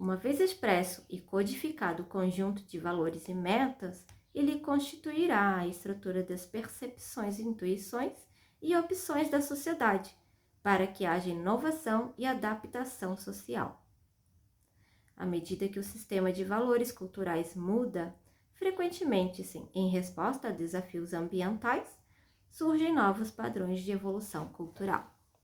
Uma vez expresso e codificado o conjunto de valores e metas, ele constituirá a estrutura das percepções, intuições e opções da sociedade, para que haja inovação e adaptação social. À medida que o sistema de valores culturais muda, frequentemente, sim, em resposta a desafios ambientais, surgem novos padrões de evolução cultural.